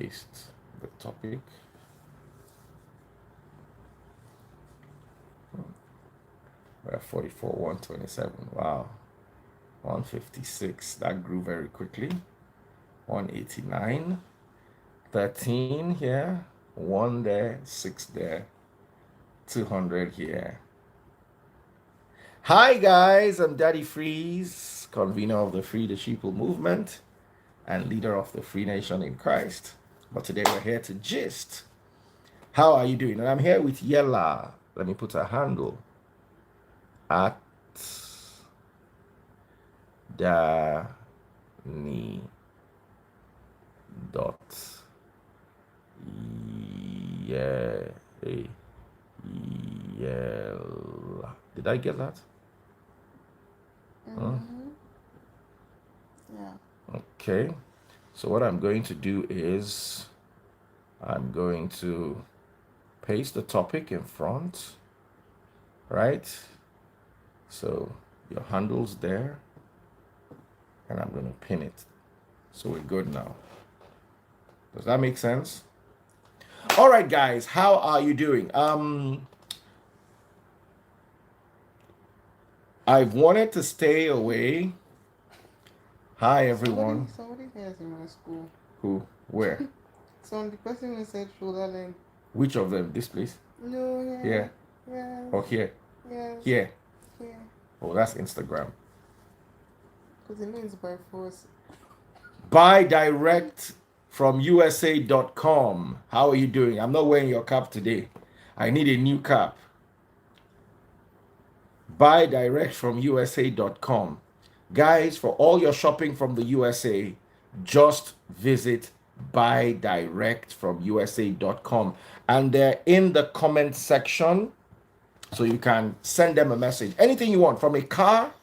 paste the topic. We're at 44, 127. Wow. 156. That grew very quickly. 189. 13 here. 1 there. 6 there. 200 here. Hi guys, I'm Daddy Freeze, convener of the Free the Sheeple movement and leader of the Free Nation in Christ. But today we're here to gist. How are you doing? And I'm here with Yella. Let me put a handle at Danny dot Yella. Did I get that? Yeah. Okay. So what I'm going to do is I'm going to paste the topic in front, right? So your handle's there, and I'm going to pin it. So we're good now. Does that make sense? All right, guys, how are you doing? I've wanted to stay away. Hi, everyone. Somebody has in my school. Who? Where? So the person who said shoulder length. Which of them? This place? No, yeah. Here? Yeah. Or here? Yeah. Here? Yeah. Oh, that's Instagram. Because it means by force. Buy direct from USA.com. How are you doing? I'm not wearing your cap today. I need a new cap. Buy direct from USA.com. Guys, for all your shopping from the USA, just visit buy direct from USA.com. And they're in the comment section, so you can send them a message. Anything you want, from a car.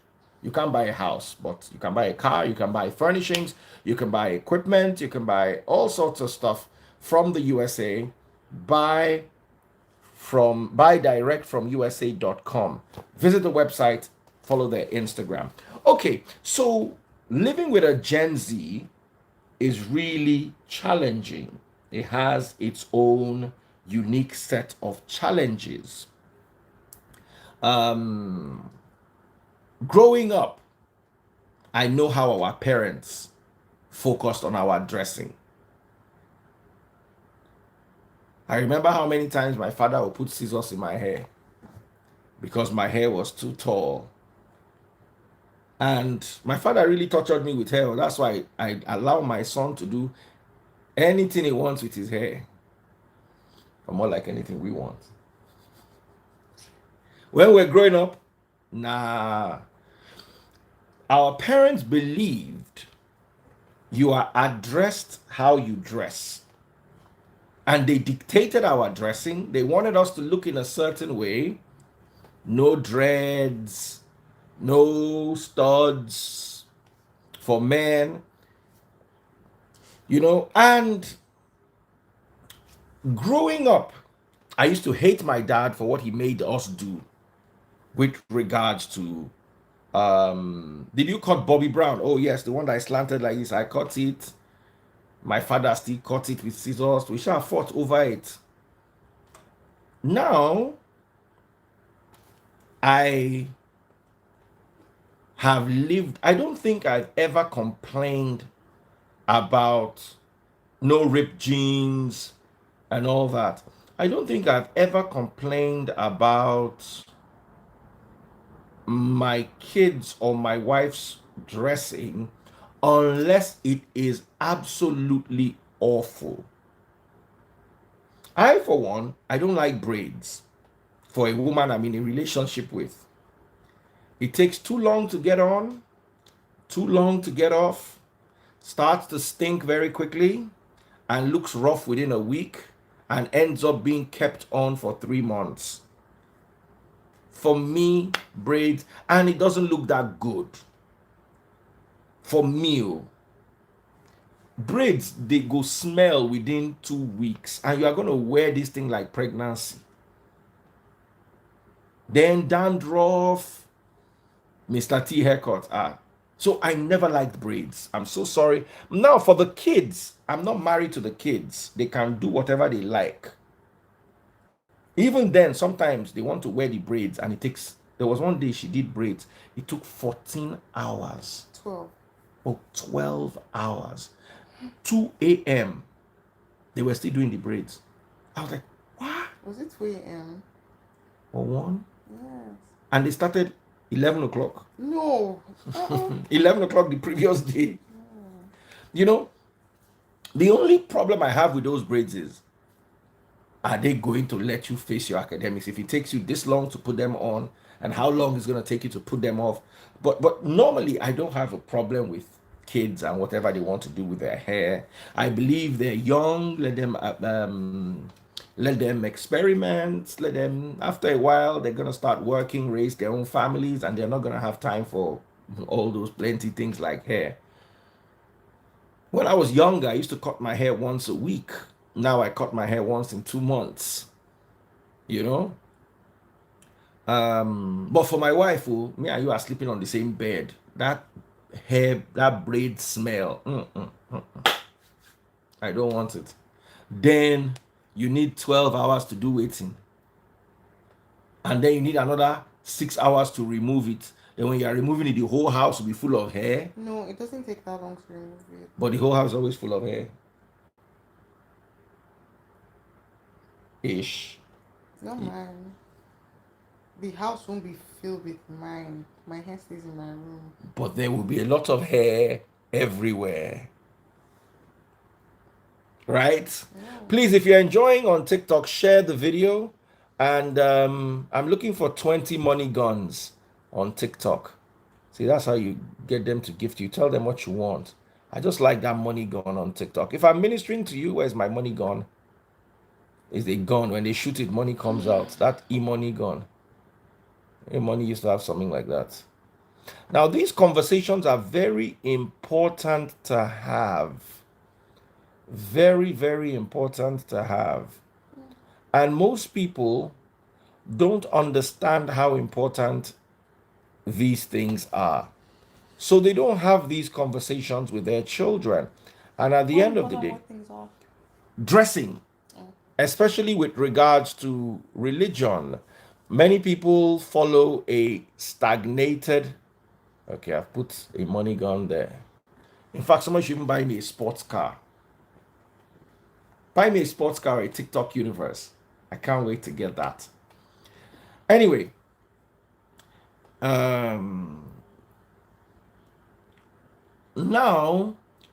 You can't buy a house, but you can buy a car, you can buy furnishings, you can buy equipment, you can buy all sorts of stuff from the USA. Buy direct from USA.com. Visit the website, follow their Instagram. Okay, so living with a Gen Z is really challenging. It has its own unique set of challenges. Growing up, I know how our parents focused on our dressing. I remember how many times my father would put scissors in my hair because my hair was too tall. And my father really tortured me with hair. That's why I allow my son to do anything he wants with his hair. Or more like anything we want. When we're growing up, nah. Our parents believed you are addressed how you dress. And they dictated our dressing. They wanted us to look in a certain way. No dreads, no studs for men. And growing up, I used to hate my dad for what he made us do with regards to did you cut Bobby Brown? Oh yes, the one that is slanted like this. I cut it. My father still cut it with scissors. We shall fought over it. Now I have lived, I don't think I've ever complained about no ripped jeans and all that. I don't think I've ever complained about my kids or my wife's dressing unless it is absolutely awful. I, for one, I don't like braids for a woman I'm in a relationship with. It takes too long to get on, too long to get off, starts to stink very quickly, and looks rough within a week, and ends up being kept on for 3 months. For me, braids, and it doesn't look that good. For me, braids, they go smell within 2 weeks, and you are going to wear this thing like pregnancy. Then dandruff, Mr. T haircut. So I never liked braids. I'm so sorry. Now for the kids, I'm not married to the kids. They can do whatever they like. Even then, sometimes they want to wear the braids, and it takes. There was one day she did braids. It took 14 hours. 12. Oh, 12 hours. 2 a.m. They were still doing the braids. I was like, what? Was it 2 a.m.? Or one? Yes. And they started 11 o'clock. No. 11 o'clock the previous day. You know, the only problem I have with those braids is, are they going to let you face your academics if it takes you this long to put them on, and how long it's going to take you to put them off? But normally I don't have a problem with kids and whatever they want to do with their hair. I believe they're young. Let them experiment. Let them, after a while, they're going to start working, raise their own families, and they're not going to have time for all those plenty things like hair. When I was younger, I used to cut my hair once a week. Now I cut my hair once in 2 months. You know? But for my wife, who me and you are sleeping on the same bed, that hair, that braid smell, I don't want it. Then you need 12 hours to do waiting, and then you need another 6 hours to remove it. Then when you are removing it, the whole house will be full of hair. No, it doesn't take that long to remove it. But the whole house is always full of hair. Ish. Not mine. The house won't be filled with mine. My hair stays in my room. But there will be a lot of hair everywhere. Right? Yeah. Please, if you're enjoying on TikTok, share the video. And I'm looking for 20 money guns on TikTok. See, that's how you get them to gift you. Tell them what you want. I just like that money gun on TikTok. If I'm ministering to you, where's my money gun? Is a gun. When they shoot it, money comes out. That e-money gun. E-money used to have something like that. Now, these conversations are very important to have. Very, very important to have. And most people don't understand how important these things are. So they don't have these conversations with their children. And at the end of the day, dressing, especially with regards to religion, many people follow a stagnated. Okay, I've put a money gun there. In fact, someone should even buy me a sports car. Buy me a sports car or a TikTok universe. I can't wait to get that. Anyway, now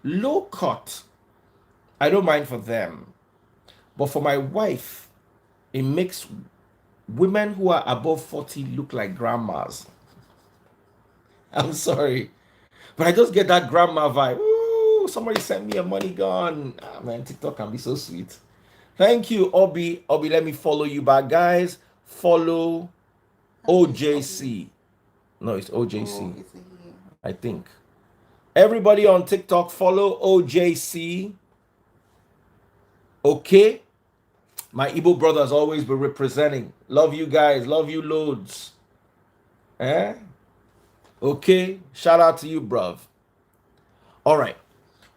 low cut, I don't mind for them, but for my wife, it makes women who are above 40 look like grandmas. I'm sorry, but I just get that grandma vibe. Ooh, somebody sent me a money gun. Ah, man, TikTok can be so sweet. Thank you, Obi. Obi, let me follow you back, guys. Follow OJC. No, it's OJC. Oh, it's a he. I think. Everybody on TikTok, follow OJC. Okay? My Igbo brothers always be representing. Love you guys. Love you loads. Eh? Okay? Shout out to you, bruv. All right.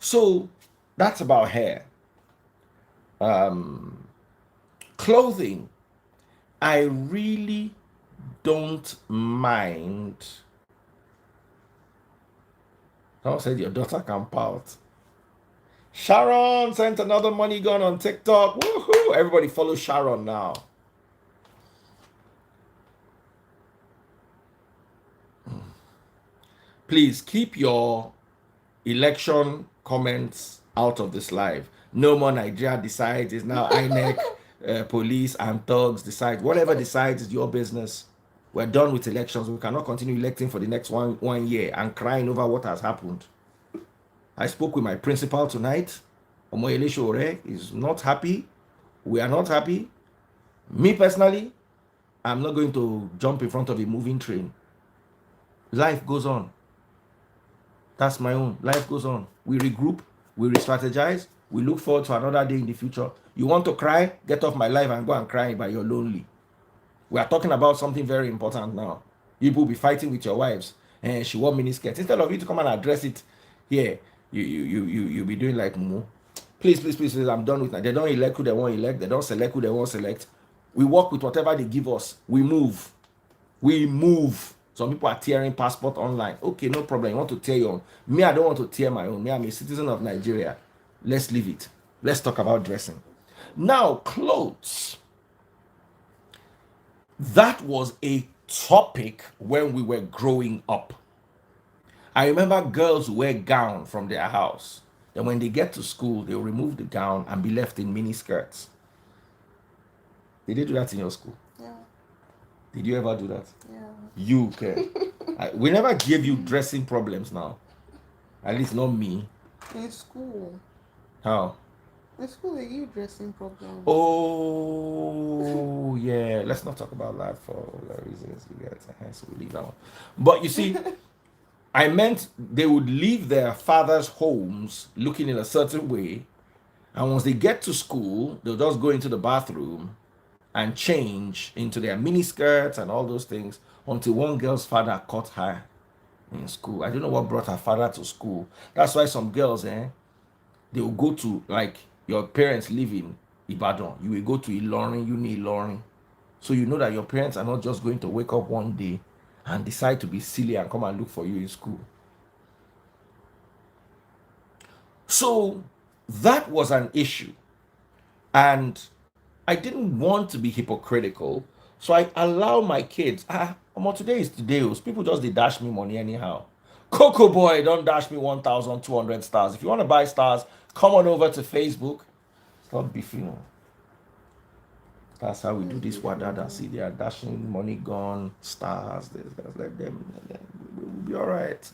So, that's about hair. Clothing. I really don't mind. Someone said your daughter can pout. Sharon sent another money gun on TikTok. Woohoo! Everybody follow Sharon now. Please keep your election comments out of this live. No more Nigeria decides. It's now INEC, police and thugs decide. Whatever decides is your business. We're done with elections. We cannot continue electing for the next one year and crying over what has happened. I spoke with my principal tonight. Omoyele Shore is not happy. We are not happy. Me personally, I'm not going to jump in front of a moving train. Life goes on. That's my own. Life goes on. We regroup. We re-strategize. We look forward to another day in the future. You want to cry? Get off my life and go and cry, but you're lonely. We are talking about something very important now. You will be fighting with your wives. and she wore mini skirts. Instead of you to come and address it here, you be doing like moo. Please, please, please, please, I'm done with that. They don't elect who they want elect. They don't select who they want select. We work with whatever they give us. We move. We move. Some people are tearing passport online. Okay, no problem. You want to tear your own. Me, I don't want to tear my own. Me, I'm a citizen of Nigeria. Let's leave it. Let's talk about dressing. Now, clothes. That was a topic when we were growing up. I remember girls wear gown from their house. Then when they get to school, they'll remove the gown and be left in mini skirts. Did they do that in your school? Yeah. Did you ever do that? Yeah. You can. We never gave you dressing problems now. At least not me. In school. How? In school, they give you dressing problems. Oh, yeah. Let's not talk about that for reasons. So we leave that one. But you see, I meant they would leave their fathers' homes looking in a certain way. And once they get to school, they'll just go into the bathroom and change into their mini skirts and all those things until one girl's father caught her in school. I don't know what brought her father to school. That's why some girls, they will go to, like, your parents live in Ibadan. You will go to Ilorin, uni Ilorin. So you know that your parents are not just going to wake up one day and decide to be silly and come and look for you in school. So that was an issue. And I didn't want to be hypocritical. So I allow my kids, today is today. People just they dash me money anyhow. Coco Boy, don't dash me 1,200 stars. If you want to buy stars, come on over to Facebook. Stop beefing. That's how we do this. Wadada. See, they are dashing money gone, stars. Let them. We'll be all right.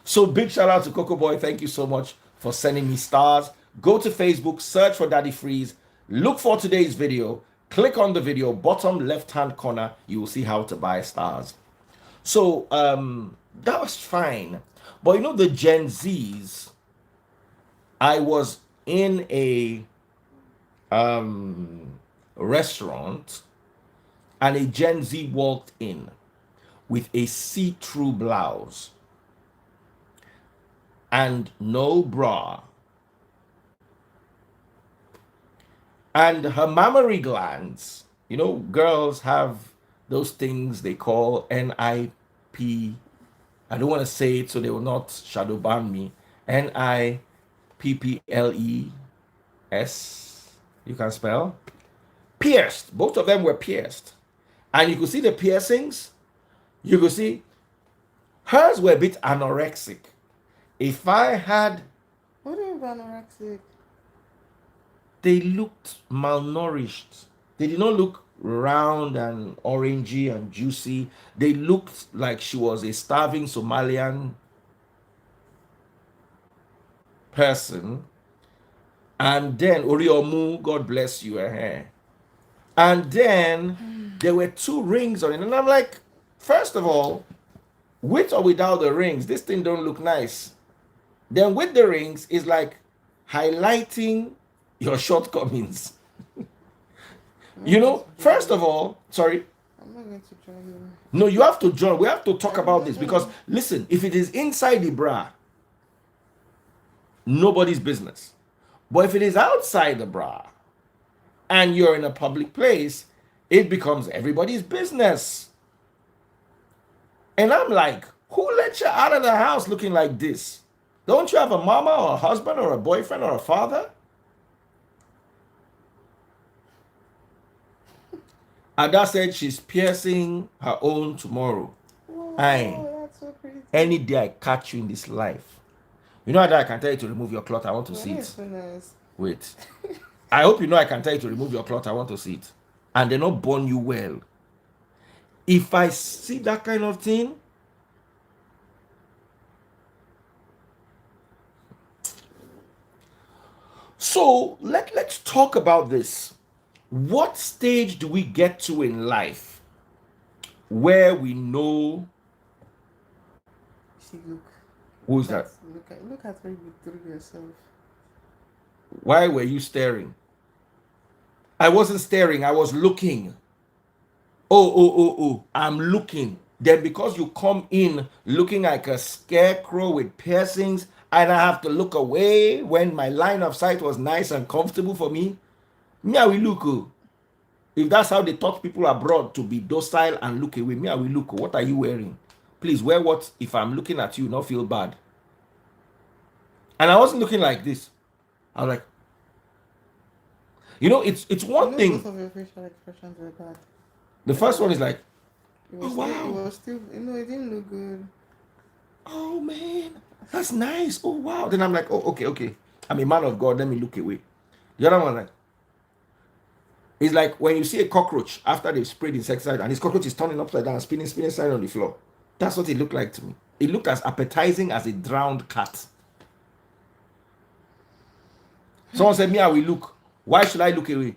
So big shout out to Coco Boy. Thank you so much for sending me stars. Go to Facebook, search for Daddy Freeze. Look for today's video. Click on the video, bottom left-hand corner. You will see how to buy stars. So that was fine. But you know, the Gen Zs, I was in a restaurant and a Gen Z walked in with a see-through blouse and no bra. And her mammary glands, you know, girls have those things they call NIP. I don't want to say it so they will not shadow ban me. NIPPLES. You can spell. Pierced. Both of them were pierced. And you could see the piercings. You could see hers were a bit anorexic. If I had... What do you mean anorexic? They looked malnourished. They did not look round and orangey and juicy. They looked like she was a starving Somalian person. And then Oriomu, God bless you, and then there were 2 rings on it. And I'm like, first of all, with or without the rings, this thing don't look nice. Then with the rings is like highlighting your shortcomings. You know, first of all, sorry. I'm not going to join you. No, you have to join. We have to talk about this because, listen, if it is inside the bra, nobody's business. But if it is outside the bra and you're in a public place, it becomes everybody's business. And I'm like, who let you out of the house looking like this? Don't you have a mama or a husband or a boyfriend or a father? Ada said she's piercing her own tomorrow. Whoa, Aye. that's so crazy. Any day I catch you in this life. You know that I can tell you to remove your cloth. I want to see That it. is so nice. Wait. I hope you know I can tell you to remove your cloth. I want to see it. And they not born you well. If I see that kind of thing, so let's talk about this. What stage do we get to in life where we know? See, look. Who's that? Look at where you threw yourself. Why were you staring? I wasn't staring. I was looking. Oh, I'm looking. then because you come in looking like a scarecrow with piercings, and I have to look away when my line of sight was nice and comfortable for me, me I will look. Oh. If that's how they taught people abroad to be docile and look away, me I will look. Oh. What are you wearing? Please wear what if I'm looking at you, not feel bad. And I wasn't looking like this. I was like, it's one thing. Both of your facial expressions were bad. The first one is like, It was oh wow, still, it was still, it didn't look good. oh man, that's nice. Oh wow. Then I'm like, oh okay. I'm a man of God. Let me look away. The other one, like, it's like when you see a cockroach after they've sprayed insecticide and this cockroach is turning upside down, spinning side on the floor. That's what it looked like to me. It looked as appetizing as a drowned cat. Someone said, me, I will look. Why should I look away?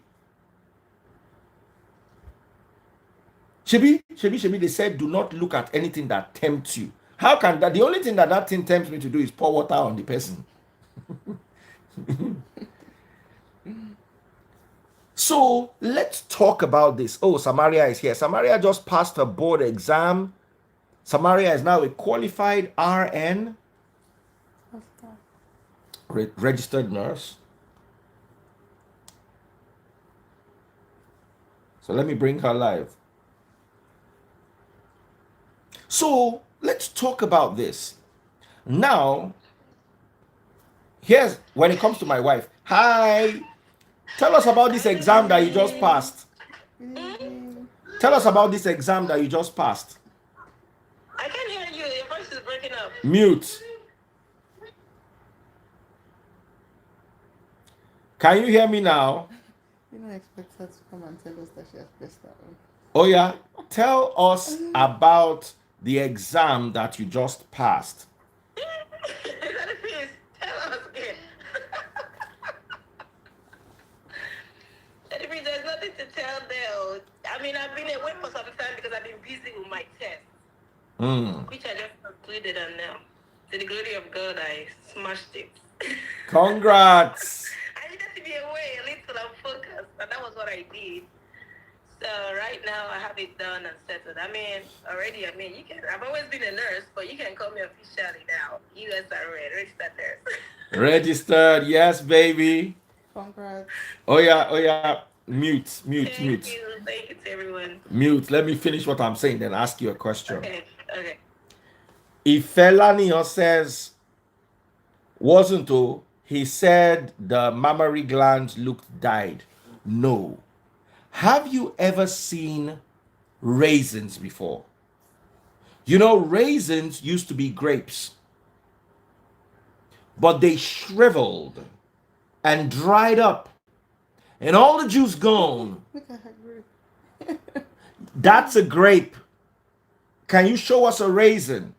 Shebi, they said, do not look at anything that tempts you. How can that? The only thing that thing tempts me to do is pour water on the person. So let's talk about this. Oh, Samaria is here. Samaria just passed her board exam. Samaria is now a qualified RN, registered nurse. So let me bring her live. So let's talk about this. Now, here's when it comes to my wife. Hi. Tell us about this exam that you just passed. Tell us about this exam that you just passed. I can't hear you. Your voice is breaking up. Mute. Can you hear me now? You don't expect her to come and tell us that she has passed that one. Oh yeah. Tell us about the exam that you just passed. Tell us again. There's nothing to tell there. I mean, I've been away for some time because I've been busy with my test, which I just concluded, and now, to the glory of God, I smashed it. Congrats. I needed to be away a little and focused, and that was what I did. So right now, I have it done and settled. I mean, I've always been a nurse, but you can call me officially now. You guys are registered nurse. Registered, yes, baby. Congrats. Oh yeah. Mute. Thank you to everyone. Mute. Let me finish what I'm saying, then ask you a question. Okay. If Felanio says, wasn't oh, he said the mammary glands looked dyed. No. Have you ever seen raisins before? You know, raisins used to be grapes, but they shriveled and dried up, and all the juice gone. Look at her grape. That's a grape. Can you show us a raisin?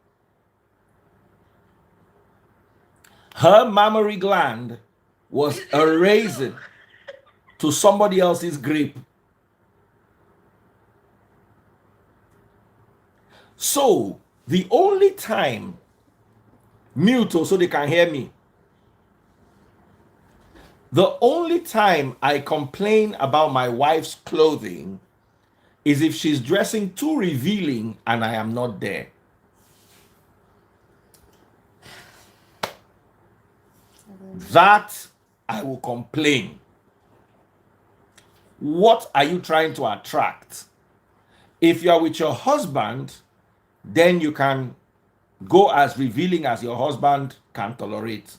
Her mammary gland was a raisin to somebody else's grape. So the only time, mute so they can hear me. The only time I complain about my wife's clothing is if she's dressing too revealing and I am not there. That I will complain. What are you trying to attract? If you're with your husband, then you can go as revealing as your husband can tolerate.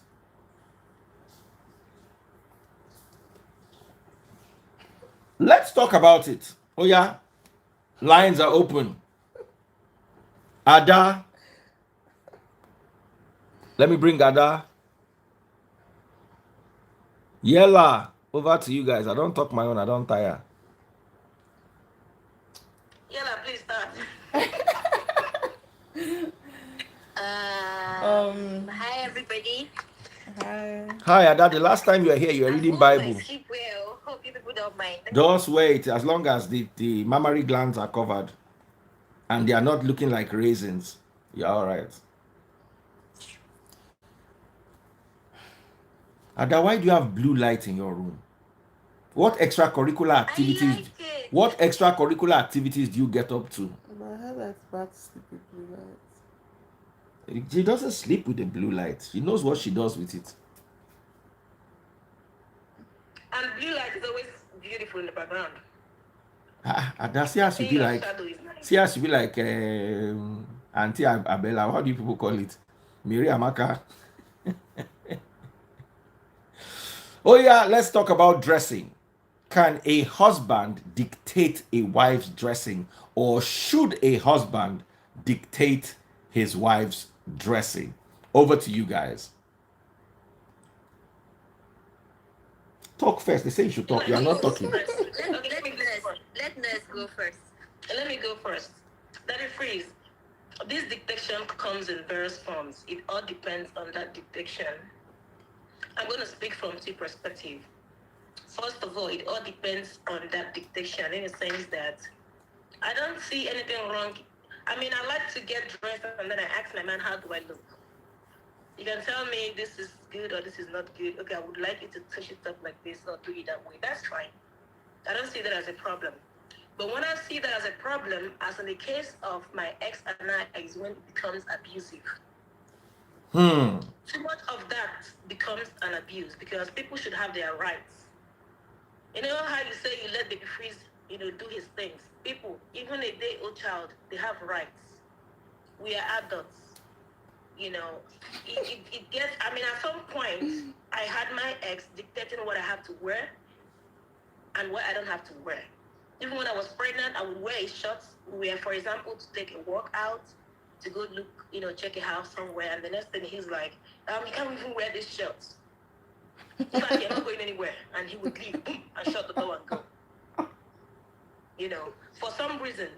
Let's talk about it. Oh yeah, lines are open. Ada, let me bring Ada. Yella, over to you guys. I don't talk my own. I don't tire. Yella, please start. Hi everybody. Hi, Ada. The last time you were here, you were reading Bible. Sleep well. Hope you people don't mind. Just wait, as long as the mammary glands are covered and they are not looking like raisins, you're all right. Ada, why do you have blue light in your room? What extracurricular activities? I like it. What extracurricular activities do you get up to? But I heard that it's bad to sleep with blue lights. She doesn't sleep with the blue light. She knows what she does with it. And blue light is always beautiful in the background. And that's here she Seeing be your like, shadow is nice. see her she be like Auntie Abella. How do you people call it? Mary Amaka. Oh yeah, let's talk about dressing. Can a husband dictate a wife's dressing, or should a husband dictate his wife's dressing? Over to you guys. Talk first. They say you should talk. You are not talking. Okay, let me go first. Let me go first. Daddy Freeze. This dictation comes in various forms. It all depends on that dictation. I'm going to speak from two perspectives. First of all, it all depends on that dictation in the sense that I don't see anything wrong. I mean, I like to get dressed and then I ask my man, how do I look? You can tell me this is good or this is not good. Okay, I would like you to touch it up like this or do it that way. That's fine. I don't see that as a problem. But when I see that as a problem, as in the case of my ex and I, is when it becomes abusive. Too much of that becomes an abuse because people should have their rights. You know how you say you let baby Freeze, do his things. People, even a day-old child, they have rights. We are adults. It gets, I mean, at some point, I had my ex dictating what I have to wear and what I don't have to wear. Even when I was pregnant, I would wear a shirt, for example, to take a walk out, to go look, check a house somewhere, and the next thing he's like, you can't even wear this shirt. It's like, you're not going anywhere. And he would leave, boom, and shut the door and go. For some reason,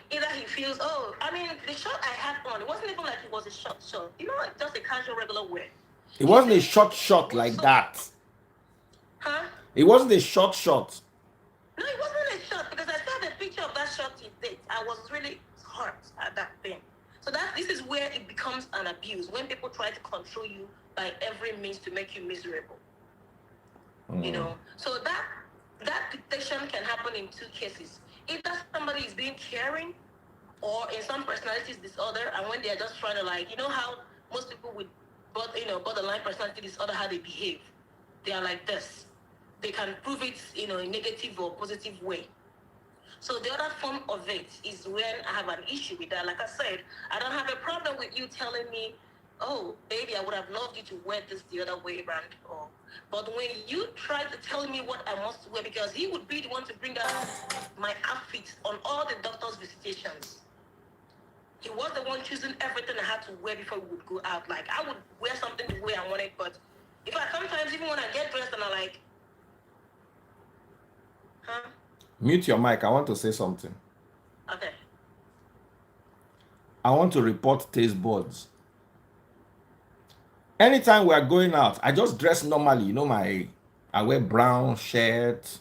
either he feels, the shirt I had on, it wasn't even like it was a short shirt. Just a casual, regular wear. It wasn't a short like that. Huh? It wasn't a short. No, it wasn't a short because I saw the picture of that shirt he did. I was really hurt at that thing. So this is where it becomes an abuse, when people try to control you by every means to make you miserable. So that dictation can happen in two cases. Either somebody is being caring, or in some personalities disorder, and when they're just trying to how most people with borderline personality disorder, how they behave. They are like this. They can prove it, in a negative or positive way. So the other form of it is when I have an issue with that. Like I said, I don't have a problem with you telling me, oh, baby, I would have loved you to wear this the other way around. But when you try to tell me what I must wear, because he would be the one to bring out my outfits on all the doctor's visitations. He was the one choosing everything I had to wear before we would go out. Like, I would wear something the way I wanted, but if I sometimes, even when I get dressed and I'm like, huh? Mute your mic. I want to say something. Okay. I want to report taste buds. Anytime we are going out, I just dress normally. I wear brown shirt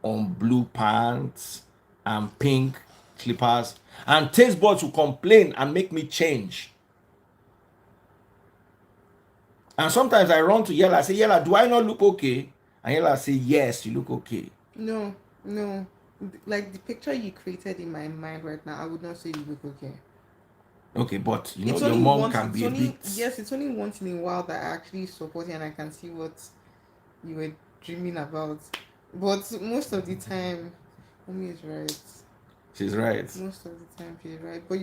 on blue pants and pink slippers. And taste buds will complain and make me change. And sometimes I run to Yella. I say, Yella, do I not look okay? And Yella say, yes, you look okay. No. Like the picture you created in my mind right now, I would not say you look okay. Okay, but your mom can be a bit. Yes, it's only once in a while that I actually support you and I can see what you were dreaming about. But most of the time, Mommy is right. She's right. Most of the time, she's right. But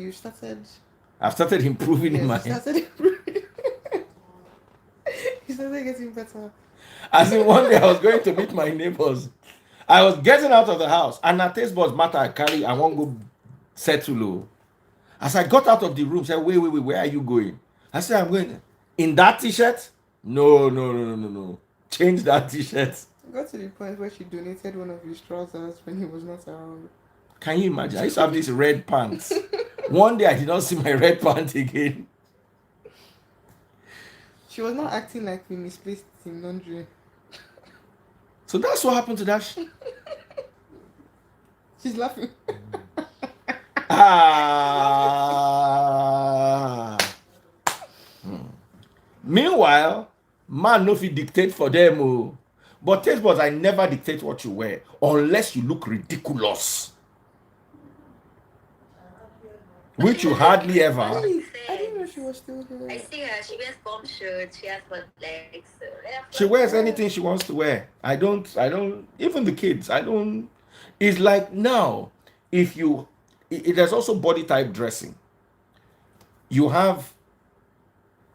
I've started improving in my. You started getting better. As in, one day I was going to meet my neighbors. I was getting out of the house, and a taste buds matter I carry. I won't go settle. As I got out of the room, said, wait, where are you going? I said, I'm going in that t-shirt. No. Change that t-shirt. I got to the point where she donated one of his trousers when he was not around. Can you imagine? I used to have these red pants. One day I did not see my red pants again. She was not acting like we misplaced it in laundry. So that's what happened to that. She's laughing. Meanwhile, man no fit dictate for them. But taste buds, I never dictate what you wear unless you look ridiculous, which you hardly ever. Really? I didn't know she was still I here. see her. She wears bomb shirts. She has fun legs. So yeah, She wears anything she wants to wear. I don't, even the kids, I don't. It's like now, if you, there's also body type dressing. You have,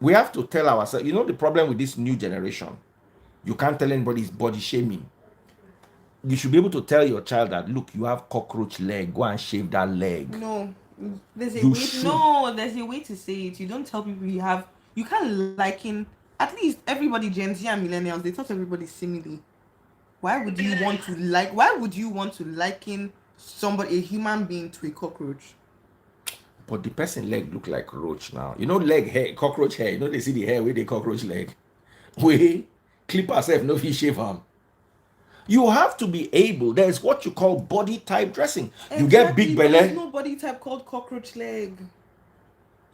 we have to tell ourselves, the problem with this new generation, you can't tell anybody it's body shaming. You should be able to tell your child that, look, you have cockroach leg, go and shave that leg. No, there's a You way. should. No, there's a way to say it. You don't tell people you have. You can't liken. At least everybody, Gen Z and millennials, they thought everybody similar. Why would you want to like? Why would you want to liken somebody, a human being, to a cockroach? But the person leg look like roach now. Leg hair, cockroach hair. They see the hair with the cockroach leg. We clip ourselves, no fish shave arm. You have to be able. There's what you call body type dressing. You get big belly. There's no body type called cockroach leg.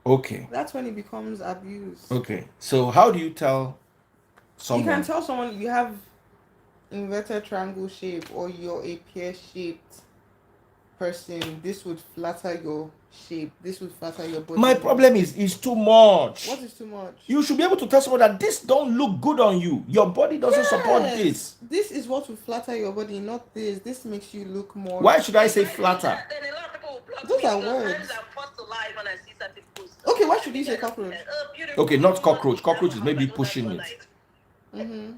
Okay. That's when it becomes abuse. Okay. So how do you tell someone? You can tell someone you have inverted triangle shape or you're a pear shaped person. This would flatter your shape. This would flatter your body. My problem is too much. What is too much? You should be able to tell someone that this don't look good on you. Your body doesn't support this. This is what will flatter your body, not this. This makes you look more. Why should I say flatter? Then a lot of people will block Those me are because words. sometimes I'm forced to lie when I see certain posts. Okay, why should you say cockroach? Beautiful. Okay, not cockroach. Cockroach is maybe pushing it. Mm-hmm.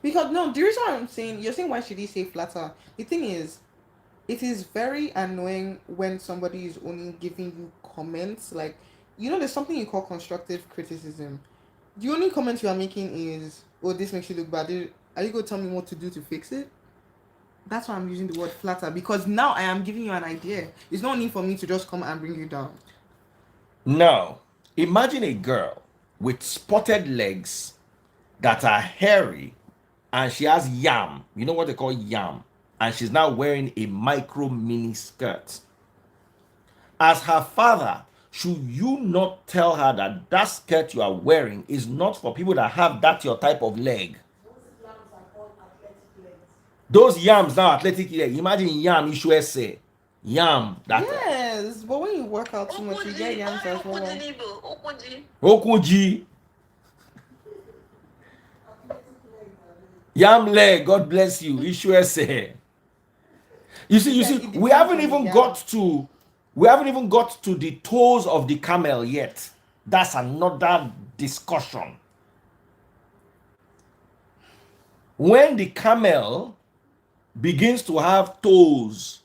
Because no, the reason why I'm saying, you're saying why should he say flatter? The thing is, it is very annoying when somebody is only giving you comments. Like, there's something you call constructive criticism. The only comment you are making is, oh, this makes you look bad. Are you going to tell me what to do to fix it? That's why I'm using the word flatter, because now I am giving you an idea. It's not need for me to just come and bring you down. Now, imagine a girl with spotted legs that are hairy and she has yam. You know what they call yam? And she's now wearing a micro mini skirt. As her father, should you not tell her that that skirt you are wearing is not for people that have that your type of leg? Those yams now athletic leg. Imagine yam issue say yam that. Yes, but when you work out too much, you get yams as well. Okunji. Yam leg, God bless you. Issue say. You see, we haven't even got to the toes of the camel yet. That's another discussion. When the camel begins to have toes,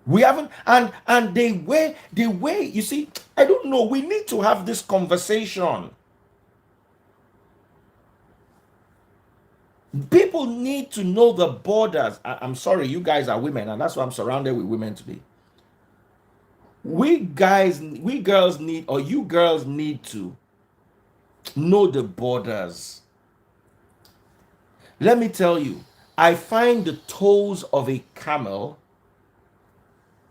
we haven't, and the way, you see, I don't know, we need to have this conversation. People need to know the borders. I'm sorry, you guys are women, and that's why I'm surrounded with women today. We girls need, or you girls need to know the borders. Let me tell you, I find the toes of a camel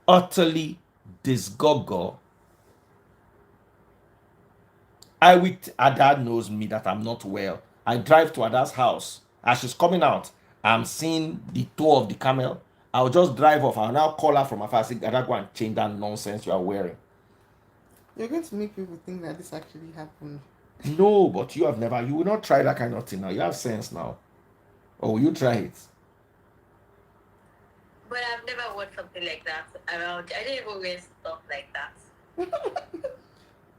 utterly disgoggle. Ada knows me that I'm not well. I drive to Ada's house. As she's coming out, I'm seeing the toe of the camel. I'll just drive off. I'll now call her from afar. Say, Ada, go and change that nonsense you are wearing. You're going to make people think that this actually happened. No, but you will not try that kind of thing now. You have sense now. Or will you try it? But I've never worn something like that around. I didn't even wear stuff like that.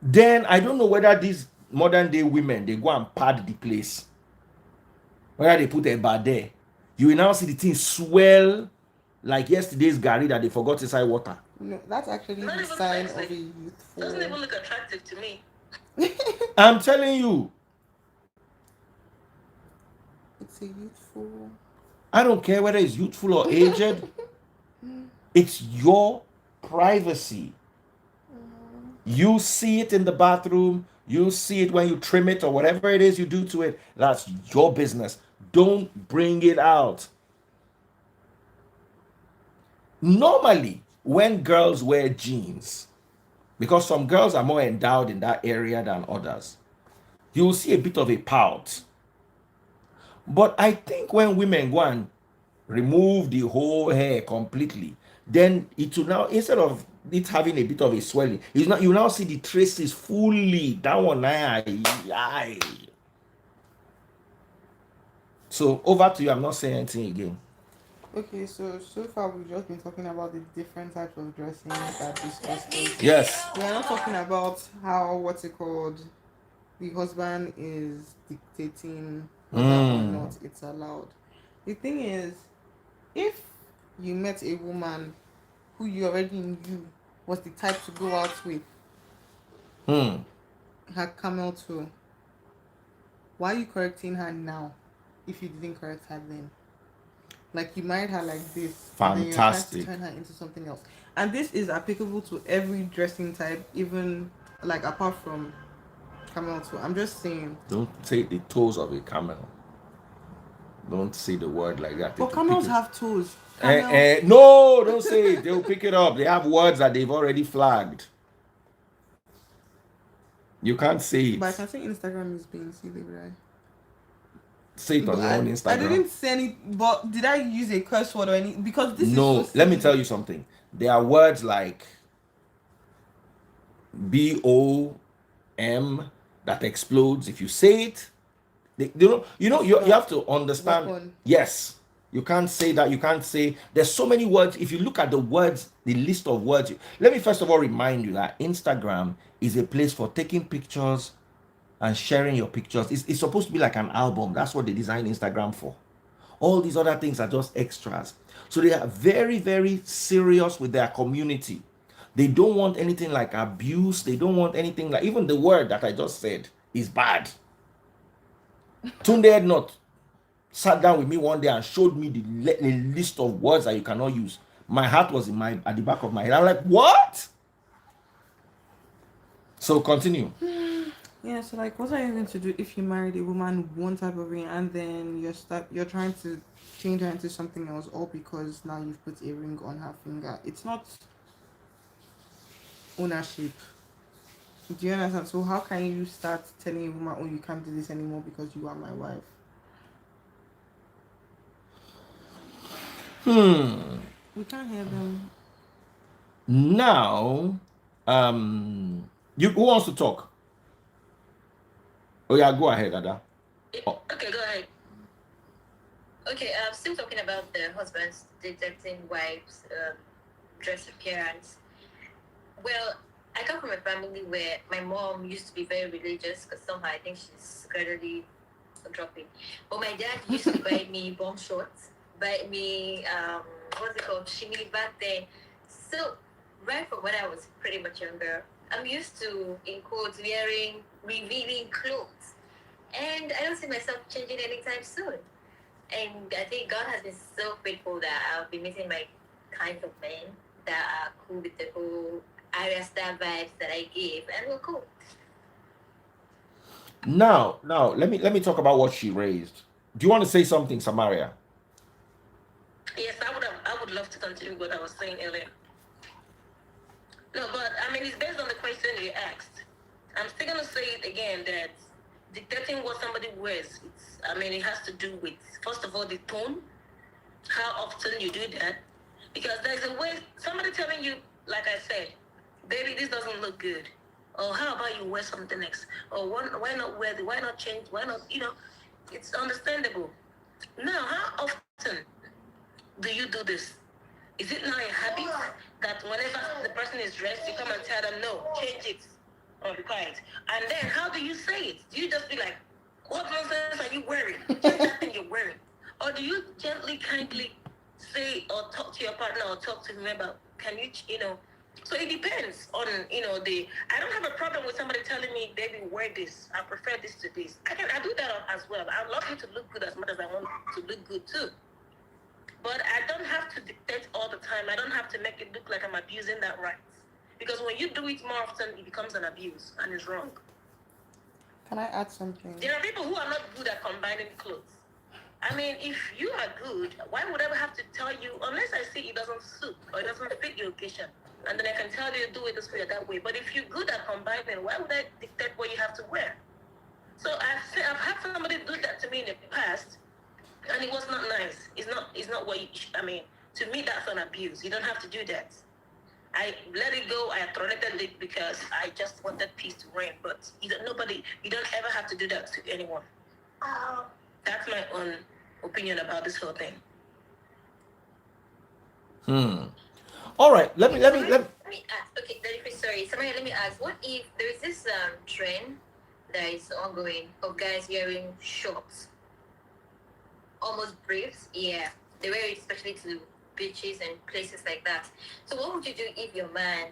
Then I don't know whether these modern day women, they go and pad the place. Whether they put a bar there. You will now see the thing swell like yesterday's Gary that they forgot inside water. No, that's actually the sign of a youthful. Doesn't even look attractive to me. I'm telling you. It's a youthful. I don't care whether it's youthful or aged. It's your privacy. You see it in the bathroom. You see it when you trim it or whatever it is you do to it. That's your business. Don't bring it out. Normally, when girls wear jeans, because some girls are more endowed in that area than others, you will see a bit of a pout. But I think when women go and remove the whole hair completely, then it will now, instead of it having a bit of a swelling, it's not, you now see the traces fully. That one, aye. So over to you. I'm not saying anything again. Okay, so far we've just been talking about the different types of dressing that discussed us. Yes. We are not talking about how what's it called, the husband is dictating whether or not it's allowed. The thing is, if you met a woman who you already knew was the type to go out with her camel toe, why are you correcting her now if you didn't correct her then? Like, you married her like this, and then you're trying to Fantastic. turn her into something else. And this is applicable to every dressing type, even like apart from camel toe. I'm just saying. Don't take the toes of a camel. Don't say the word like that. But camels have toes. No, don't say it. They'll pick it up. They have words that they've already flagged. You can't say it. But I can say Instagram is being silly, right? Say it on your own Instagram. I didn't say any, but did I use a curse word or any? Because this is No, so let me silly. tell you something. There are words like BOM that explodes. If you say it, you have to understand. Weapon. Yes, you can't say that. You can't say. There's so many words. If you look at the words, the list of words. Let me first of all remind you that Instagram is a place for taking pictures and sharing your pictures. It's supposed to be like an album. That's what they designed Instagram for. All these other things are just extras. So they are very, very serious with their community. They don't want anything like abuse. They don't want anything like, even the word that I just said is bad. Tunde had not sat down with me one day and showed me the list of words that you cannot use. My heart was at the back of my head. I'm like, what? So continue. Yeah, so like, what are you going to do if you married a woman one type of ring and then you're trying to change her into something else, all because now you've put a ring on her finger? It's not ownership. Do you understand? So how can you start telling a woman, oh, you can't do this anymore because you are my wife? We can't hear them. Now, who wants to talk? Oh yeah, go ahead, Ada. Okay, go ahead. Okay, still talking about the husbands detecting wives' dress appearance. Well, I come from a family where my mom used to be very religious, because somehow I think she's gradually dropping. But my dad used to buy me bomb shorts, buy me what's it called, shimmy back then. So right from when I was pretty much younger, I'm used to, in quotes, wearing revealing clothes, and I don't see myself changing anytime soon. And I think God has been so faithful that I'll be meeting my kind of men that are cool with the whole Arya Star vibes that I give, and we're cool. Now, let me talk about what she raised. Do you want to say something, Samaria? Yes, I would love to continue what I was saying earlier. No, but I mean, it's based on the question you asked. I'm still gonna say it again that dictating what somebody wears, it has to do with, first of all, the tone, how often you do that, because there's a way, somebody telling you, like I said, baby, this doesn't look good, or how about you wear something else, or why not wear why not change, why not, it's understandable. Now, how often do you do this? Is it now a habit that whenever the person is dressed, you come and tell them, no, change it, or be quiet? And then how do you say it? Do you just be like, what nonsense are you wearing? Change that thing you're wearing. Or do you gently, kindly say or talk to your partner or talk to whoever, can you, so it depends on, I don't have a problem with somebody telling me, baby, wear this. I prefer this to this. I do that as well. I love you to look good as much as I want to look good too. But I don't have to dictate all the time. I don't have to make it look like I'm abusing that right. Because when you do it more often, it becomes an abuse and it's wrong. Can I add something? There are people who are not good at combining clothes. I mean, if you are good, why would I ever have to tell you, unless I see it doesn't suit or it doesn't fit your occasion, and then I can tell you do it this way or that way. But if you're good at combining, why would I dictate what you have to wear? So I've had somebody do that to me in the past, and it was not nice. It's not what I mean. To me, that's an abuse. You don't have to do that. I let it go. I tolerated it because I just wanted peace to reign. But you don't ever have to do that to anyone. That's my own opinion about this whole thing. All right. Let me. Let me ask. Okay, sorry, Samaya, let me ask. What if there is this trend that is ongoing of guys wearing shorts, almost briefs? Yeah, they wear it especially to beaches and places like that. So what would you do if your man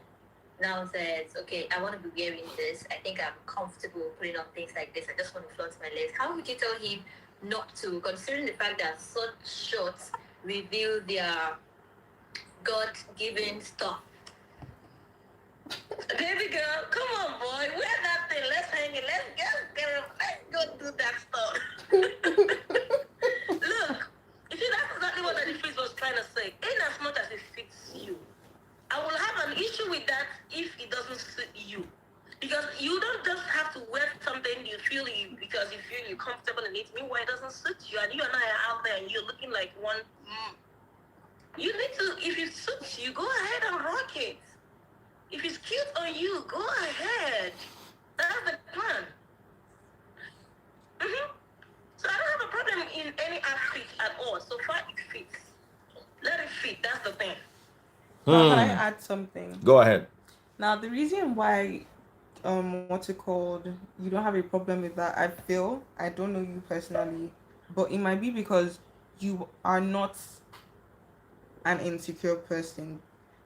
now says, okay, I want to be wearing this. I think I'm comfortable putting on things like this. I just want to flaunt my legs. How would you tell him not to, considering the fact that such shorts reveal their God-given stuff? Baby girl, come on, boy. Wear that thing. Let's hang it. Let's go do that stuff. Look, you see, that's exactly what Daddy Freeze was trying to say. In as much as it fits you, I will have an issue with that if it doesn't suit you. Because you don't just have to wear something because you feel you're comfortable in it. Meanwhile, it doesn't suit you, and you and I are out there, and you're looking like one. You need to, if it suits you, go ahead and rock it. If it's cute on you, go ahead. That's the plan. So I don't have a problem in any outfit at all. So far, it fits. Let it fit. That's the thing. Can I add something? Go ahead. Now, the reason why, what's it called? You don't have a problem with that. I don't know you personally, but it might be because you are not an insecure person.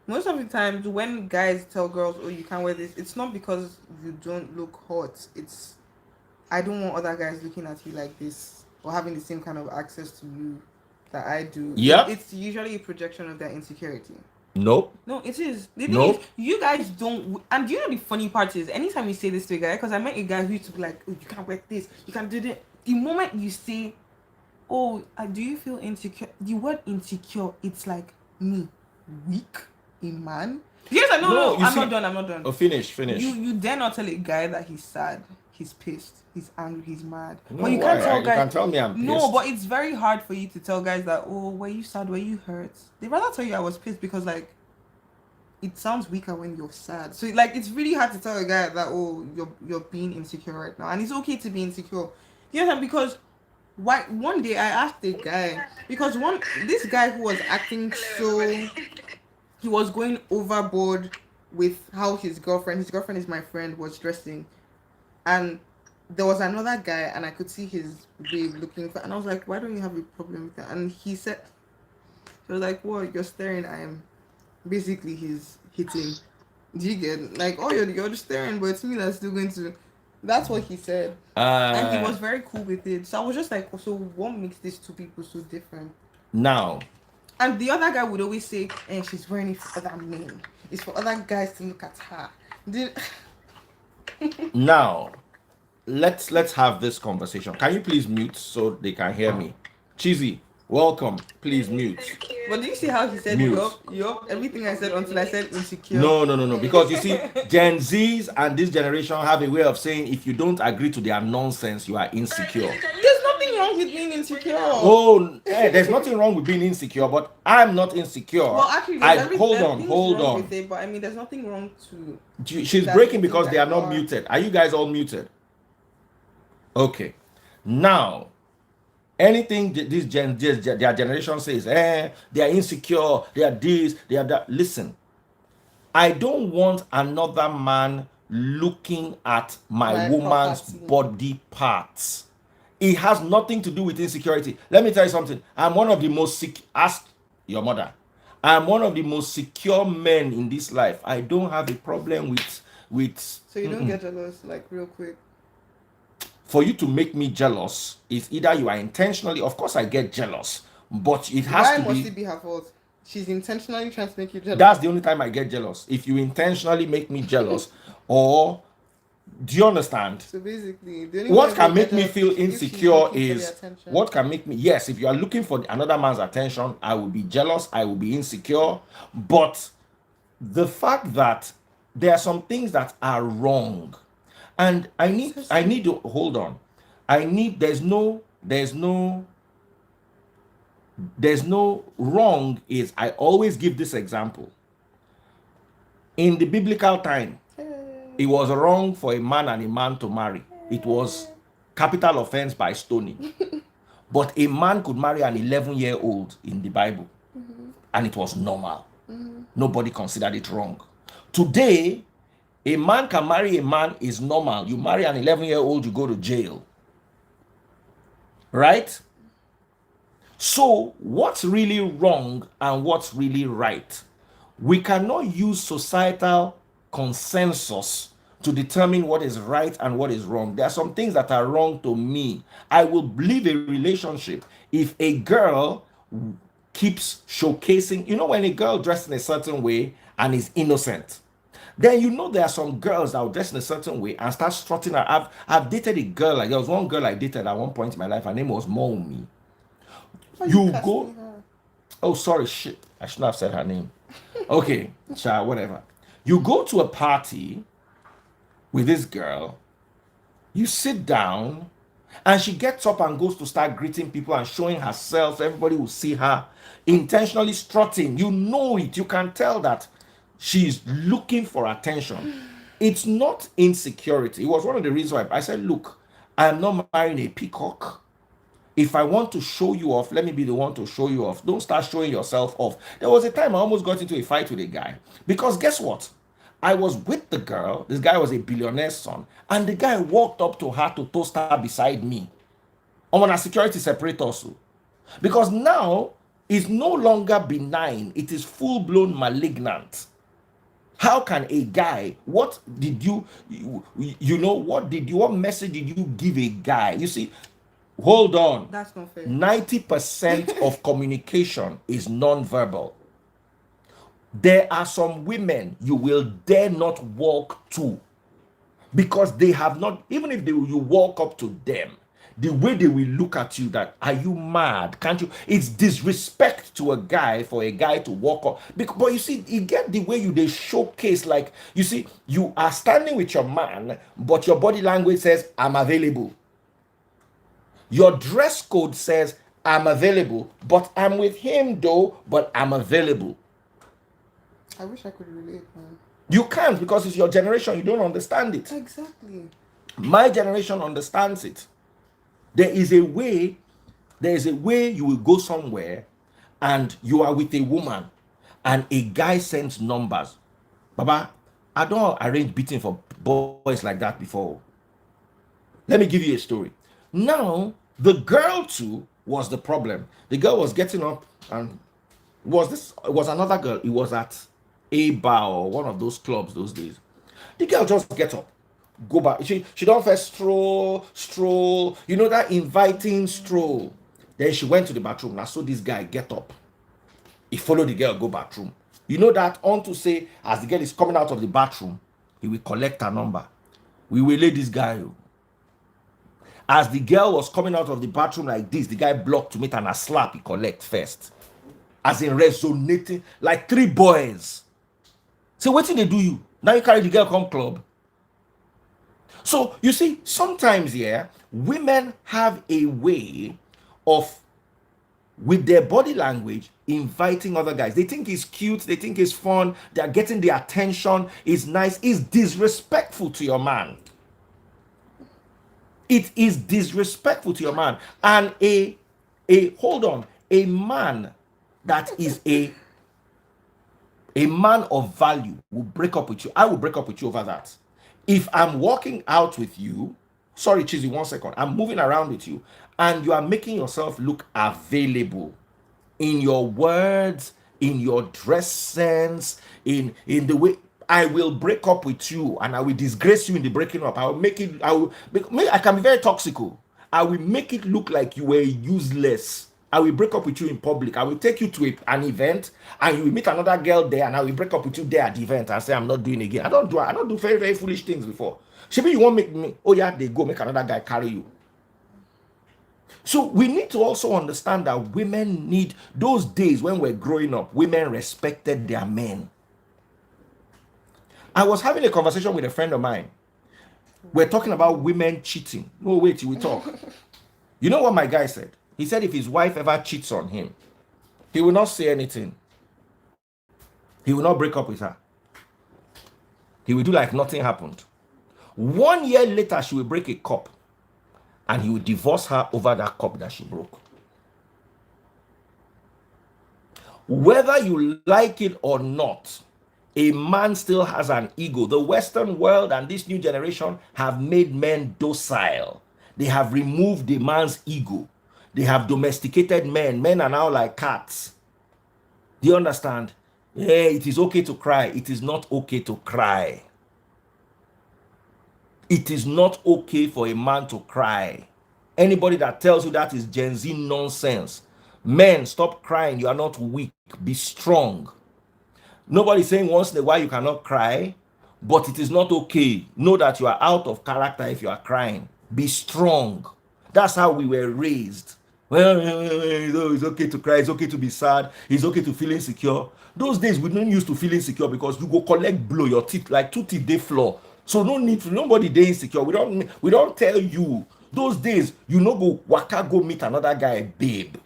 Most of the times when guys tell girls, oh, you can't wear this, it's not because you don't look hot. It's, I don't want other guys looking at you like this or having the same kind of access to you that I do. Yep. It's usually a projection of their insecurity. Nope. No, it is. The thing is, you guys don't. And do you know the funny part is, anytime you say this to a guy, because I met a guy who used to be like, oh, you can't wear this, you can't do that. The moment you say, oh, do you feel insecure? The word insecure, it's like me, weak, a man. Yes, no, I'm not done. Oh, finish. You dare not tell a guy that he's sad, he's pissed, he's angry, he's mad. No, but you why? can't tell You guys. can tell me I'm pissed. No, but it's very hard for you to tell guys that, oh, were you sad, were you hurt? They rather tell you I was pissed because, like, it sounds weaker when you're sad. So, like, it's really hard to tell a guy that, oh, you're being insecure right now, and it's okay to be insecure. You know, because one day I asked a guy, because this guy who was acting so, he was going overboard with how his girlfriend is my friend, was dressing, and there was another guy, and I could see his babe looking for, and I was like, why don't you have a problem with that? And he said, he was like, well, you're staring, I am. Basically, he's hitting. Do you get, like, oh, you're just staring, but it's me that's still going to. That's what he said, and he was very cool with it. So I was just like, oh, so what makes these two people so different? Now, and the other guy would always say, and she's wearing it for other men. It's for other guys to look at her. Now, let's have this conversation. Can you please mute so they can hear me? Cheesy, welcome. Please mute. But do you see how he said yup, everything I said until I said insecure? No. Because you see, Gen Zs and this generation have a way of saying if you don't agree to their nonsense, you are insecure. There's nothing wrong with being insecure. Oh, there's nothing wrong with being insecure, but I'm not insecure. Well, actually, hold on. With it, but I mean, there's nothing wrong to. She's breaking because they are not muted. Are you guys all muted? Okay. Now, anything their generation says, they are insecure, they are this, they are that. Listen, I don't want another man looking at my woman's body parts. It has nothing to do with insecurity. Let me tell you something. I'm one of the most ask your mother. I'm one of the most secure men in this life. I don't have a problem with. So you don't get jealous, like, real quick. For you to make me jealous is either you are intentionally, of course I get jealous, but it has to be. Why must it be her fault? She's intentionally trying to make you jealous. That's the only time I get jealous. If you intentionally make me jealous, or do you understand? So basically, what can make me feel insecure is what can make me, yes, if you are looking for another man's attention, I will be jealous, I will be insecure. But the fact that there are some things that are wrong, and I need to hold on. I need, there's no wrong. Is I always give this example. In the biblical time, it was wrong for a man and a man to marry. It was capital offense by stoning. But a man could marry an 11-year-old in the Bible, and it was normal. Nobody considered it wrong. Today, a man can marry a man is normal. You marry an 11-year-old, you go to jail. Right? So, what's really wrong and what's really right? We cannot use societal consensus to determine what is right and what is wrong. There are some things that are wrong to me. I will leave a relationship if a girl keeps showcasing, when a girl dressed in a certain way and is innocent, then there are some girls that will dress in a certain way and start strutting her. I've dated a girl, like there was one girl I dated at one point in my life. Her name was Momi. You go. Her? Oh, sorry, shit. I shouldn't have said her name. Okay, child, whatever. You go to a party with this girl, you sit down, and she gets up and goes to start greeting people and showing herself. Everybody will see her intentionally strutting. You know it. You can tell that she's looking for attention. It's not insecurity. It was one of the reasons why I said, look, I'm not marrying a peacock. If I want to show you off, let me be the one to show you off. Don't start showing yourself off. There was a time I almost got into a fight with a guy. Because guess what? I was with the girl. This guy was a billionaire's son. And the guy walked up to her to toast her beside me. I'm on a security separate also. Because now, it's no longer benign. It is full-blown malignant. How can a guy, what message did you give a guy? You see, hold on. That's not fair. 90% of communication is non-verbal. There are some women you will dare not walk to because they have not, even if you walk up to them, the way they will look at you, that are you mad? Can't you? It's disrespect to a guy for a guy to walk up. But you see, you get the way they showcase, like, you see, you are standing with your man, but your body language says, I'm available. Your dress code says, I'm available, but I'm with him though, but I'm available. I wish I could relate, man. You can't, because it's your generation. You don't understand it. Exactly. My generation understands it. There is a way you will go somewhere and you are with a woman and a guy sends numbers. Baba, I don't arrange beating for boys like that before. Let me give you a story. Now, the girl too was the problem. The girl was getting up and it was another girl. It was at a bar or one of those clubs those days. The girl just get up, go back. She don't first stroll, that inviting stroll. Then she went to the bathroom. Now, so this guy get up. He followed the girl, go bathroom. You know that on to say, as the girl is coming out of the bathroom, he will collect her number. We will lay this guy. As the girl was coming out of the bathroom like this, the guy blocked to meet and a slap he collect first. As in resonating, like 3 boys. So what did they do you? Now you carry the girl come club. So you see, sometimes women have a way of, with their body language, inviting other guys. They think it's cute, they think it's fun, they're getting the attention, it's nice, it's disrespectful to your man. It is disrespectful to your man. And a man that is a man of value will break up with you. I will break up with you over that. If I'm walking out with you, sorry, Chizzy, 1 second. I'm moving around with you, and you are making yourself look available in your words, in your dress sense, in the way. I will break up with you, and I will disgrace you in the breaking up. I can be very toxic. I will make it look like you were useless. I will break up with you in public. I will take you to an event, and you will meet another girl there, and I will break up with you there at the event and say, I'm not doing it again. I don't do very, very foolish things before. Maybe you won't make me, they go make another guy carry you. So we need to also understand that women need, those days when we're growing up, women respected their men. I was having a conversation with a friend of mine. We're talking about women cheating. No, wait, we talk. You know what my guy said? He said if his wife ever cheats on him, he will not say anything. He will not break up with her. He will do like nothing happened. 1 year later, she will break a cup and he will divorce her over that cup that she broke. Whether you like it or not, a man still has an ego. The Western world and this new generation have made men docile. They have removed the man's ego. They have domesticated men. Men are now like cats. Do you understand? Yeah, it is okay to cry. It is not okay to cry. It is not okay for a man to cry. Anybody that tells you that is Gen Z nonsense. Men, stop crying. You are not weak. Be strong. Nobody's saying once in a while you cannot cry, but it is not okay. Know that you are out of character if you are crying. Be strong. That's how we were raised. Well, it's okay to cry. It's okay to be sad. It's okay to feel insecure. Those days we don't used to feel insecure because you go collect blow your teeth like 2 teeth they floor. So no need for nobody they insecure. We don't tell you. Those days you no go waka go meet another guy, babe.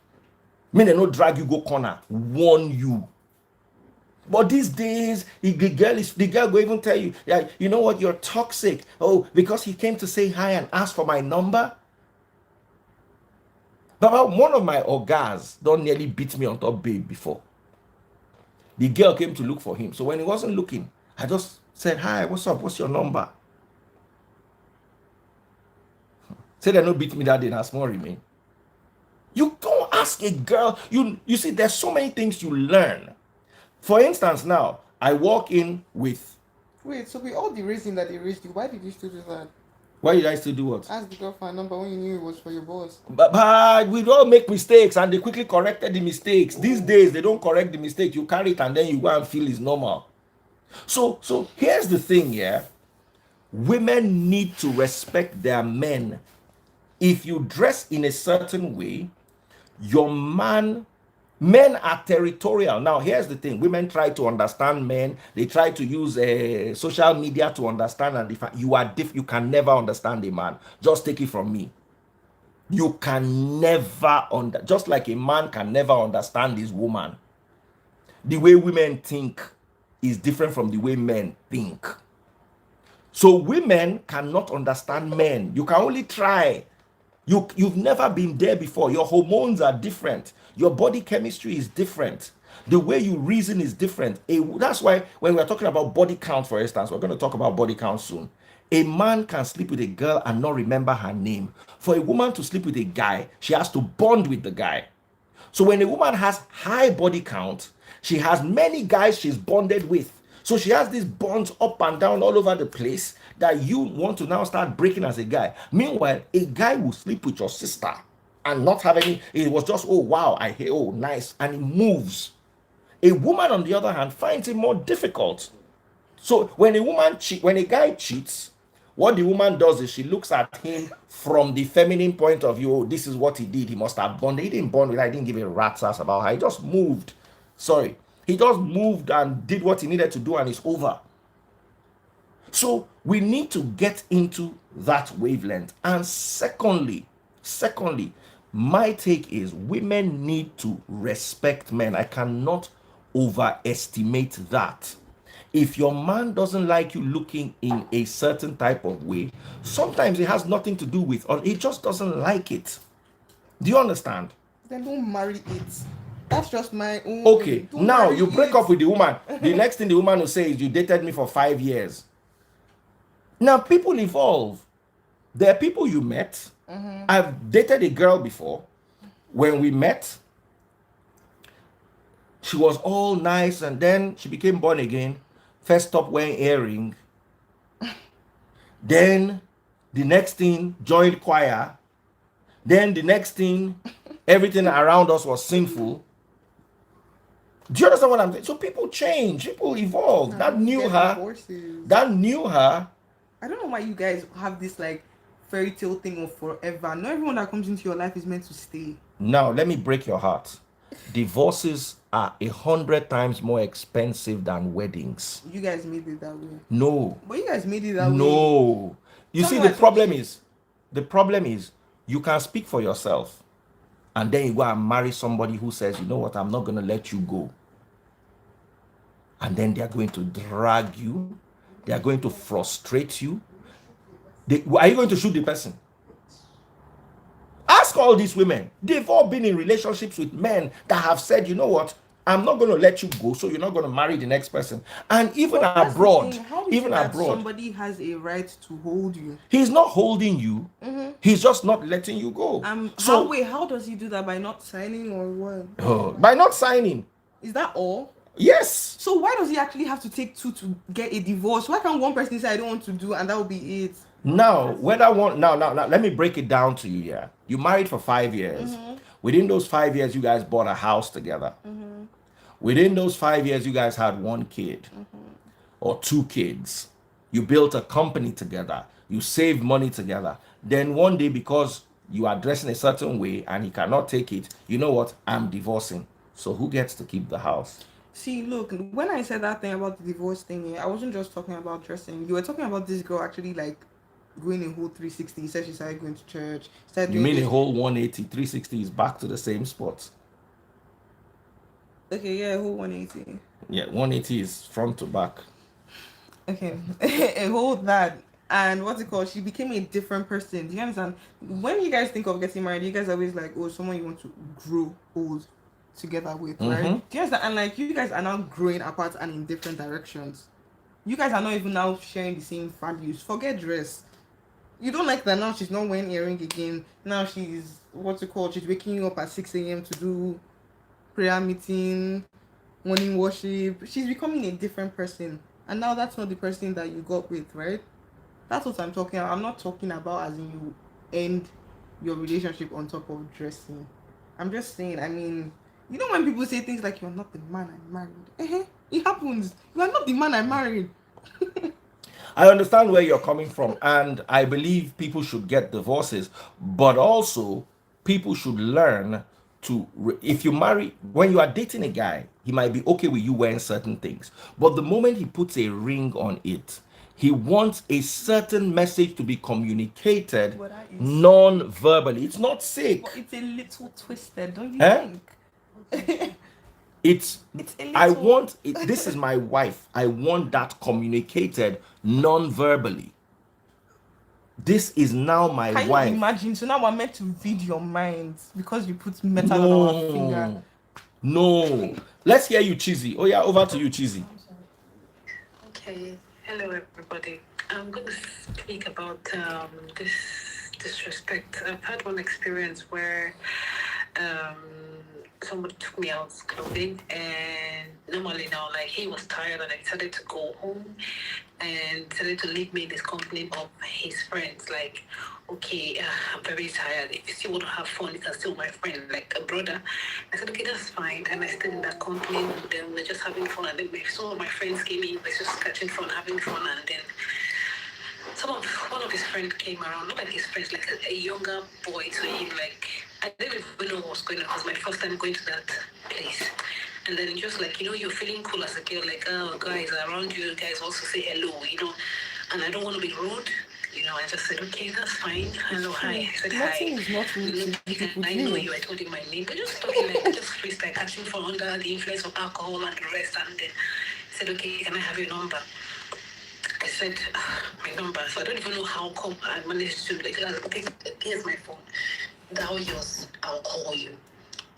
Me they no drag you go corner, warn you. But these days, the girl will even tell you, yeah, you know what, you're toxic. Oh, because he came to say hi and ask for my number. But one of my ogas don't nearly beat me on top babe before. The girl came to look for him. So when he wasn't looking, I just said, hi, what's up? What's your number? Say they no beat me that day, that's more remain. You don't ask a girl. You see, there's so many things you learn. For instance, now I walk in with. Wait, so with all the reason that they raised you, why did you still do that? Why did I still do what? Ask the girl for a number when you knew it was for your boss. But we don't make mistakes, and they quickly corrected the mistakes. These days they don't correct the mistake. You carry it and then you go and feel it's normal. So here's the thing, yeah. Women need to respect their men. If you dress in a certain way, your men are territorial. Now, here's the thing. Women try to understand men. They try to use social media to understand and define. You can never understand a man. Just take it from me. You can never just like a man can never understand his woman. The way women think is different from the way men think. So women cannot understand men. You can only try. You've never been there before. Your hormones are different. Your body chemistry is different. The way you reason is different. That's why when we're talking about body count, for instance, we're going to talk about body count soon. A man can sleep with a girl and not remember her name. For a woman to sleep with a guy, she has to bond with the guy. So when a woman has high body count, she has many guys she's bonded with. So she has these bonds up and down all over the place that you want to now start breaking as a guy. Meanwhile, a guy will sleep with your sister and not have any, it was just, oh, wow, I hear, oh, nice, and it moves. A woman, on the other hand, finds it more difficult. So when a guy cheats, what the woman does is she looks at him from the feminine point of view. Oh, this is what he did. He must have bonded. He didn't bond with her. He didn't give a rat's ass about her. He just moved. He just moved and did what he needed to do, and it's over. So we need to get into that wavelength. And secondly, my take is women need to respect men. I cannot overestimate that. If your man doesn't like you looking in a certain type of way, sometimes it has nothing to do with, or he just doesn't like it. Do you understand? Then don't marry it. That's just my own. Okay, now you break up with the woman. The next thing the woman will say is, you dated me for 5 years. Now, people evolve. There are people you met. Mm-hmm. I've dated a girl before. When we met, she was all nice, and then she became born again. First stopped wearing earring. Then the next thing, joined choir. Then the next thing, everything around us was sinful. Do you understand what I'm saying? So people change, people evolve. That knew her. I don't know why you guys have this like fairy tale thing of forever. Not everyone that comes into your life is meant to stay. Now, let me break your heart. Divorces are 100 times more expensive than weddings. You guys made it that way. No, But you guys made it that way. no. You Tell see, me the why it's so problem cheap. is, the problem is, you can speak for yourself, and then you go and marry somebody who says, you know what, I'm not going to let you go. And then they are going to drag you, they are going to frustrate you. Are you going to shoot the person? Ask all these women. They've all been in relationships with men that have said, you know what, I'm not going to let you go, so you're not going to marry the next person. And even But that's the abroad, thing. How is even it that abroad, somebody has a right to hold you? he's not holding you. He's just not letting you go. So How does he do that? By not signing or what? by not signing, Is that all? yes. So why does he actually have to take two to get a divorce? Why can't one person say I don't want to do and that will be it? Now, whether one now, let me break it down to you here. You married for 5 years. Within those 5 years, you guys bought a house together. Within those 5 years, you guys had one kid or two kids. You built a company together. You saved money together. Then one day, because you are dressing a certain way and he cannot take it, you know what? I'm divorcing. So who gets to keep the house? See, look, when I said that thing about the divorce thing, I wasn't just talking about dressing. You were talking about this girl actually like going a whole 360. You said she started going to church. Started You doing mean a this. whole 180, 360 is back to the same spot. Okay, yeah, a whole 180. Yeah, 180 is front to back. Okay, a whole that. And what's it called? She became a different person. Do you understand? When you guys think of getting married, you guys always like, oh, someone you want to grow old together with, right? Mhm. Do you understand? And like, you guys are now growing apart and in different directions. You guys are not even now sharing the same values. Forget dress. You don't like that now she's not wearing earring again. Now she's what's it called? She's waking you up at 6 a.m. to do prayer meeting, morning worship. She's becoming a different person. And now that's not the person that you got with, right? That's what I'm talking about. I'm not talking about as in you end your relationship on top of dressing. I'm just saying, I mean, you know when people say things like you're not the man I married. It happens. You are not the man I married. I understand where you're coming from, and I believe people should get divorces, but also people should learn if you marry, when you are dating a guy, he might be okay with you wearing certain things, but the moment he puts a ring on it, he wants a certain message to be communicated But that is non-verbally. It's not sick. but it's a little twisted, don't you Eh? think? It's It's a I little want it, this is my wife. I want that communicated non-verbally. This is now my Can you wife. imagine? So now we're meant to read your minds because you put metal on our finger. No. Let's hear you, Cheesy. Oh yeah, over to you, Cheesy. Okay. Hello, everybody. I'm going to speak about this disrespect. I've had one experience where somebody took me out clothing, and normally now, like, he was tired and I decided to go home and decided to leave me in this company of his friends. Like, okay, I'm very tired. If you still want to have fun, you can still my friend, like a brother. I said, okay, that's fine. And I stayed in that company with them. We're just having fun. And then some of my friends came in, we're just catching fun, having fun. And then one of his friends came around, not like his friends, like a younger boy to him. Like, I didn't even know what was going on. It was my first time going to that place. And then just like, you're feeling cool as a girl, like, oh, guys are around you, guys also say hello, and I don't want to be rude. I just said, okay, that's fine. Hello, hi. I said, Nothing hi. is not rude to people I know do. you, I told you my name, but just talking like, just freestyle, catching fun under the influence of alcohol and the rest. And then I said, okay, can I have your number? I said, my number. So I don't even know how come I managed to, like, okay, here's my phone. Dial yours, I'll call you.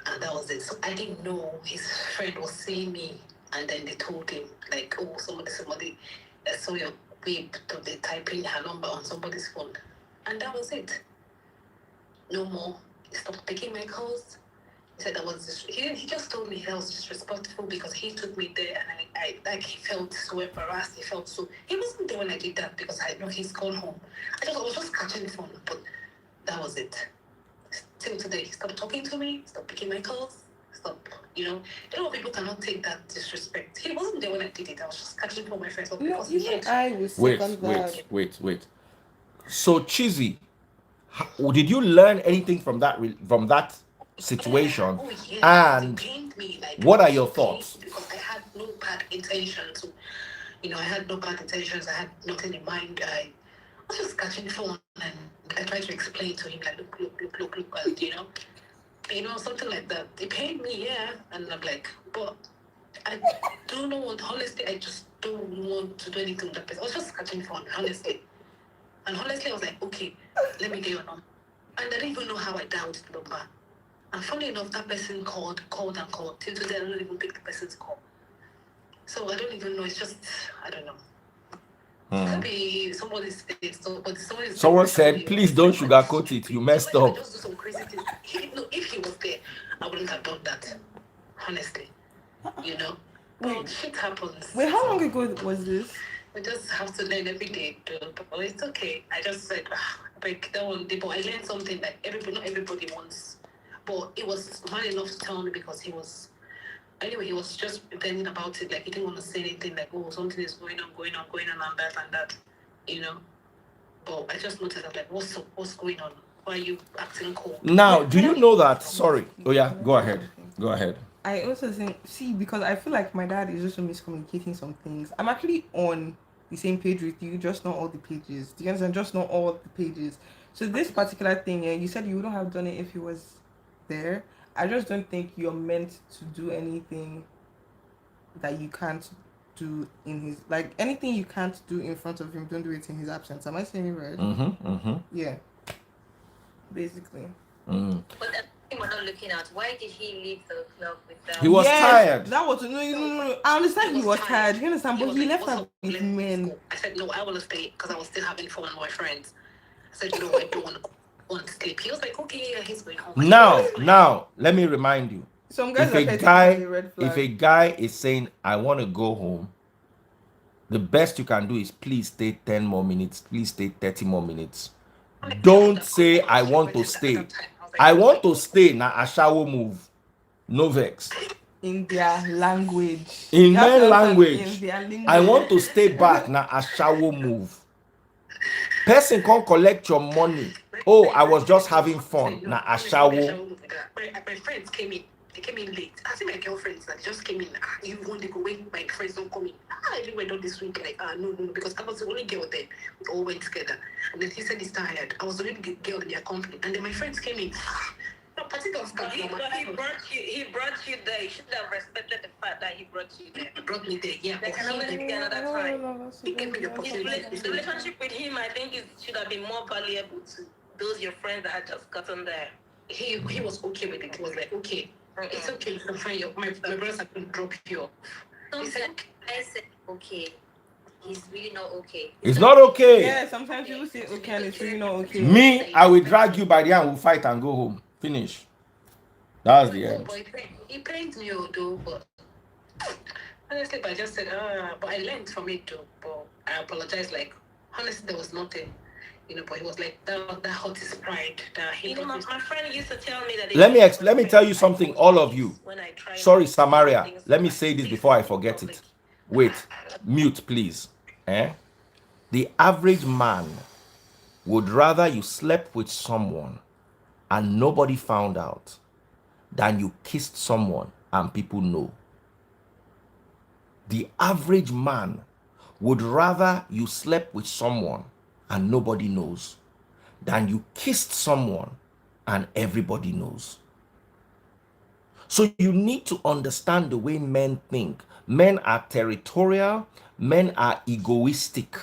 And that was it. So I didn't know his friend was seeing me. And then they told him, like, oh, somebody saw your babe, they typing her number on somebody's phone. And that was it. No more. He stopped picking my calls. He said that was he just told me that I was disrespectful because he took me there, and I like, he felt so embarrassed. He wasn't there when I did that because I know he's gone home. I was just catching the phone, but that was it. Till today, he stopped talking to me, stopped picking my calls, people cannot take that disrespect. He wasn't there when I did it. I was just catching for my friends, but No, because he even had I was second that. Wait. So Cheesy, did you learn anything from that situation, Oh yeah, it and pained me. Like what it are was your so thoughts? painful because I had no bad intentions. I had no bad intentions. I had nothing in mind. I was just catching the phone and I tried to explain to him like, look, and something like that. It pained me, yeah. And I'm like, but I don't know what. Honestly, I just don't want to do anything with that person. I was just catching fun, honestly. And honestly, I was like, okay, let me get your number. And I didn't even know how I dialed the number. And funny enough, that person called. Till today, I don't even pick the person's call. So I don't even know. It's just, I don't know. Maybe somebody said, Someone said, please don't sugarcoat it. You messed up. Just do some crazy things. If he was there, I wouldn't have done that. Honestly. But shit happens. Wait, how long ago was this? We just have to learn every day, but it's okay. I just said, break that one day, but I learned something like not everybody wants. But it was man enough to tell me because he was just pretending about it, like he didn't want to say anything, like, oh, something is going on, and that, But I just noticed that, like, what's going on? Why are you acting cold? Now, do you know that? Sorry. Oh yeah, go ahead. Go ahead. I also think, because I feel like my dad is also miscommunicating some things. I'm actually on the same page with you, just not all the pages. Do you understand? Just not all the pages. So this particular thing, you said you wouldn't have done it if he was there. I just don't think you're meant to do anything that you can't do in his, like, anything you can't do in front of him, don't do it in his absence. Am I saying it right? Yeah. Basically. But we're not looking at, why did he leave the club with them? He was tired. That was no. I understand he was tired. You understand, but he left her with men. I said no, I want to stay because I was still having fun with my friends. I said no, I don't want to sleep. He was like, okay, yeah, he's going home. Now, let me remind you. Some guys If a guy is saying, I want to go home, the best you can do is please stay 10 more minutes, please stay 30 more minutes. Don't say I want to stay. I want to stay now. A shower move. No vex. In their language. In my language. I want to stay back now. A shower move. Person can't collect your money. Oh, I was just having fun. Now a shower. My friends came in. They came in late. I see my girlfriends that just came in. You want to go when my friends don't come in? I went on this week. Like, no, because I was the only girl then. We all went together. And then he said he's tired. I was the only girl in their company. And then my friends came in. He brought you there. You should have respected the fact that he brought you there. He brought me there, yeah. They can always be another time. He gave me the opportunity. The relationship with him, I think, should have been more valuable to those your friends that had just gotten there. He was okay with it. He was like, okay. It's okay, you can find my brothers are going to drop you off. He said, okay. He's really not okay. It's not okay. Yeah, sometimes people say okay and it's really not okay. Me, I will drag you by the hand, we'll fight and go home. Finish. That's the end. He pained me though, but honestly, I just said, but I learned from it too. But I apologize. Like, honestly, there was nothing. But he was like, that hurt his pride. My friend used to tell me that. Let me tell you something, all of you. Sorry, Samaria. Let me say this before I forget it. Wait, mute, please. The average man would rather you slept with someone and nobody found out than you kissed someone and people know. The average man would rather you slept with someone and nobody knows than you kissed someone and everybody knows. So you need to understand the way men think. Men are territorial, men are egoistic.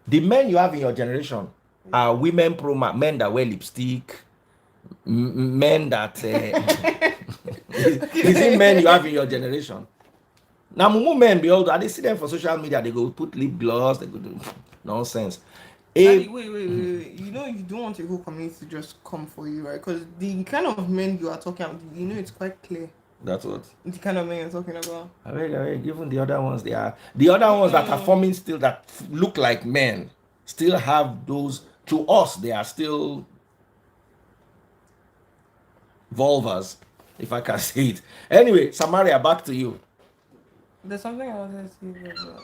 The men you have in your generation are women men that wear lipstick, men that is it men you have in your generation? Now, men be older. They see them for social media. They go put lip gloss. They go do nonsense. Wait. You don't want a whole community to just come for you, right? Because the kind of men you are talking about, it's quite clear. That's what. The kind of men you're talking about. Even the other ones, the other ones that are forming still that look like men still have those. To us, they are still vulvas, if I can say it. Anyway, Samaria, back to you. There's something I wanted to say about.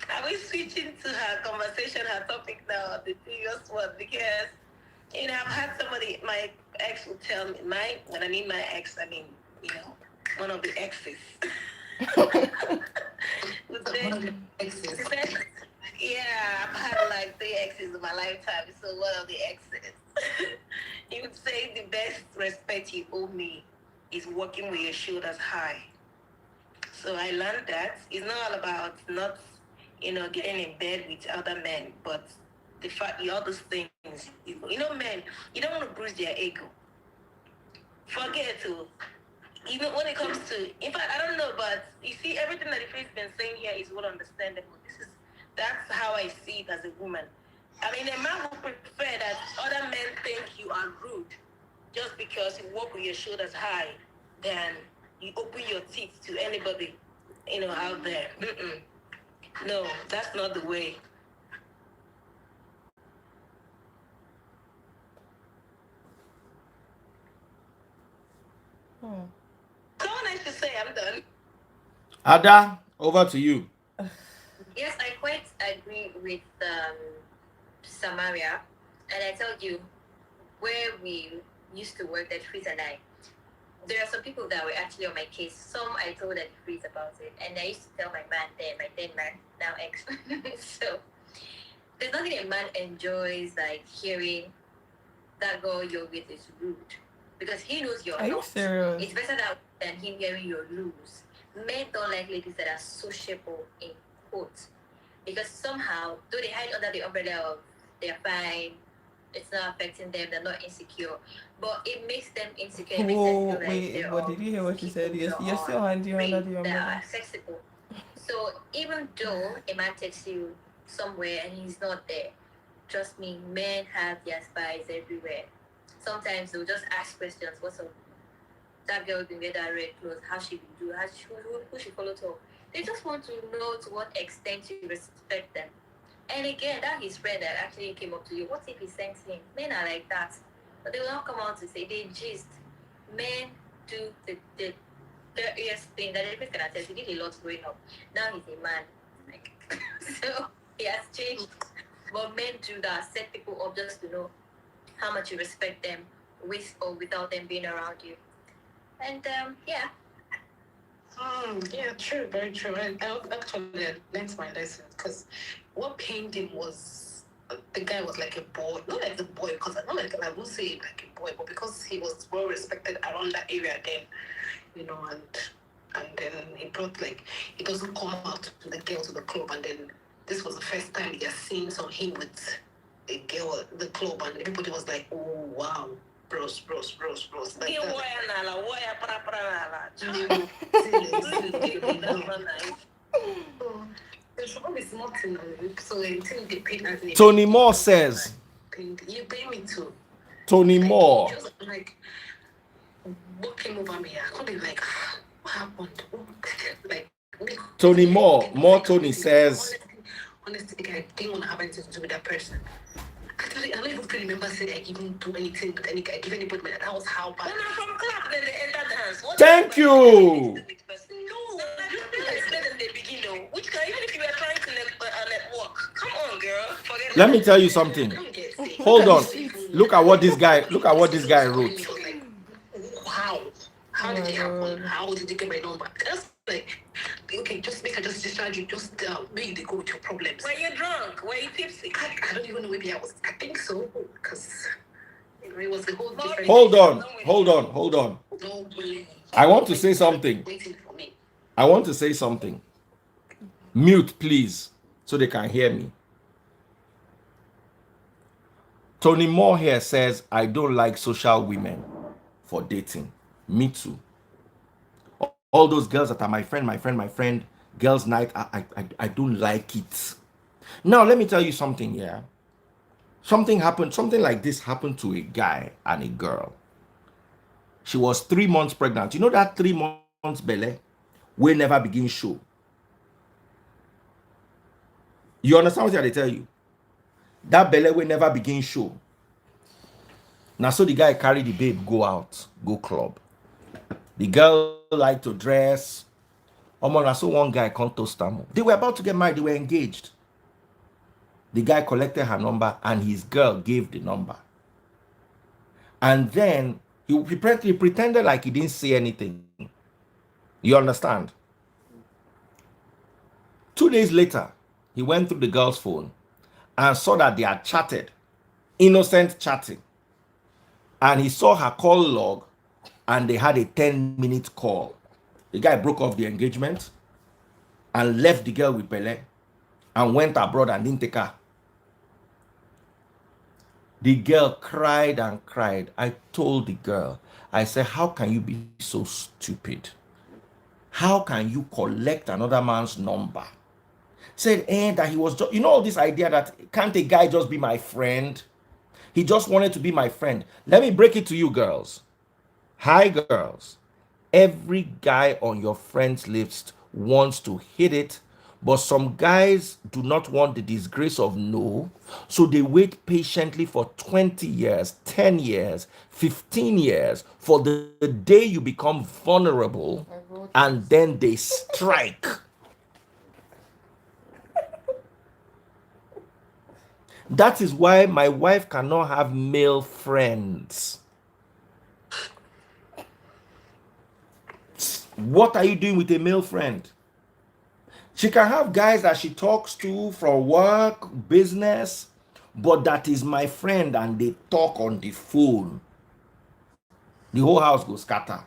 Are we switching to her conversation, her topic now, the previous one? Because You know, I've had somebody, my ex will tell me, when I mean my ex, I mean, you know, one of the exes. Would say, she said, yeah, I've had like 3 exes in my lifetime, so one of the exes. He would say the best respect you owe me is walking with your shoulders high. So I learned that it's not all about not, you know, getting in bed with other men, but the fact all those things, you know, men, you don't want to bruise their ego. Forget to, even when it comes to, in fact, I don't know, but you see, everything that Ife's been saying here is well understandable. That's how I see it as a woman. I mean, a man would prefer that other men think you are rude just because you walk with your shoulders high than you open your teeth to anybody, you know, out there. No, that's not the way. Someone else to say I'm done. Ada, over to you. Yes, I quite agree with Samaria, and I told you where we used to work, that Freeze and I. There are some people that were actually on my case. Some I told that Freeze about it, and I used to tell my man then, my then man, now ex. So there's nothing a man enjoys like hearing that girl you're with is rude, because he knows you're Are you not. serious? It's better that than him hearing you're loose. Men don't like ladies that are sociable in quotes, because somehow, though they hide under the umbrella of they're fine, it's not affecting them, they're not insecure, but it makes them insecure. It makes them feel like Wait, they're but did you hear what she said? people You're still hiding under the that are umbrella. accessible. So even though a man takes you somewhere and he's not there, trust me, men have their spies everywhere. Sometimes they'll just ask questions. What's up? That girl can wear that red clothes. How she will do? Who she follow to? They just want to know to what extent you respect them. And again, that his friend that actually came up to you. What if he sent him? Men are like that, but they will not come out to say they gist. Men do the dirtiest thing that everybody can attest. He did a lot growing up. Now he's a man. Like, so he has changed. But men do that, set people up just to know how much you respect them, with or without them being around you. And yeah. Yeah, true, very true. I actually learned my lesson, because what pained him was the guy was like a boy, not like the boy, because not like I will say like a boy, but because he was well respected around that area then, you know, and then he brought like he doesn't come out to the girl to the club, and then this was the first time he has seen him with a girl at the club, and everybody was like, oh wow. Bros. Like Tony Moore says. You pay me too. Tony Moore. Just like what came over me, I couldn't like what happened? Like Tony Moore. Tony says. Honestly, I didn't want to have anything to do with that person. Actually, I don't even remember saying I even do anything with any guy, give anybody. That was how bad. From club, then they enter dance. Thank you. No, you explained in the beginning. Which guy, even if you were trying to network, come on, girl. Forget Let me tell you something. Hold on. Look at what this guy wrote. Wow. How did it happen? How did you get my number? That's like, okay, just make her just discharge you. Just maybe they go with your problems. Were you drunk? Were you tipsy? I don't even know. Maybe I was. I think so, because it was the whole different. Hold on. No way. I want to say something. Waiting for me. I want to say something. Mute, please, so they can hear me. Tony Moore here says, I don't like social women for dating. Me too. All those girls that are my friend, girls' night, I don't like it. Now, let me tell you something here. Something like this happened to a guy and a girl. She was 3 months pregnant. You know that 3 months belly will never begin show. You understand what I tell you? That belly will never begin show. Now, so the guy carry the babe, go club. The girl like to dress. I saw one guy come to Stamo. They were about to get married. They were engaged. The guy collected her number and his girl gave the number. And then he pretended like he didn't say anything. You understand? 2 days later, he went through the girl's phone and saw that they had chatted, innocent chatting. And he saw her call log and they had a 10-minute call. The guy broke off the engagement and left the girl with Pele and went abroad and didn't take her. The girl cried and cried. I told the girl, I said, how can you be so stupid? How can you collect another man's number? Said, that he was just, all this idea that can't a guy just be my friend? He just wanted to be my friend. Let me break it to you girls. Hi girls. Every guy on your friends list wants to hit it, but some guys do not want the disgrace of no, so they wait patiently for 20 years, 10 years, 15 years for the day you become vulnerable, and then they strike. That is why my wife cannot have male friends. What are you doing with a male friend? She can have guys that she talks to for work, business, but that is my friend and they talk on the phone. The whole house goes scatter.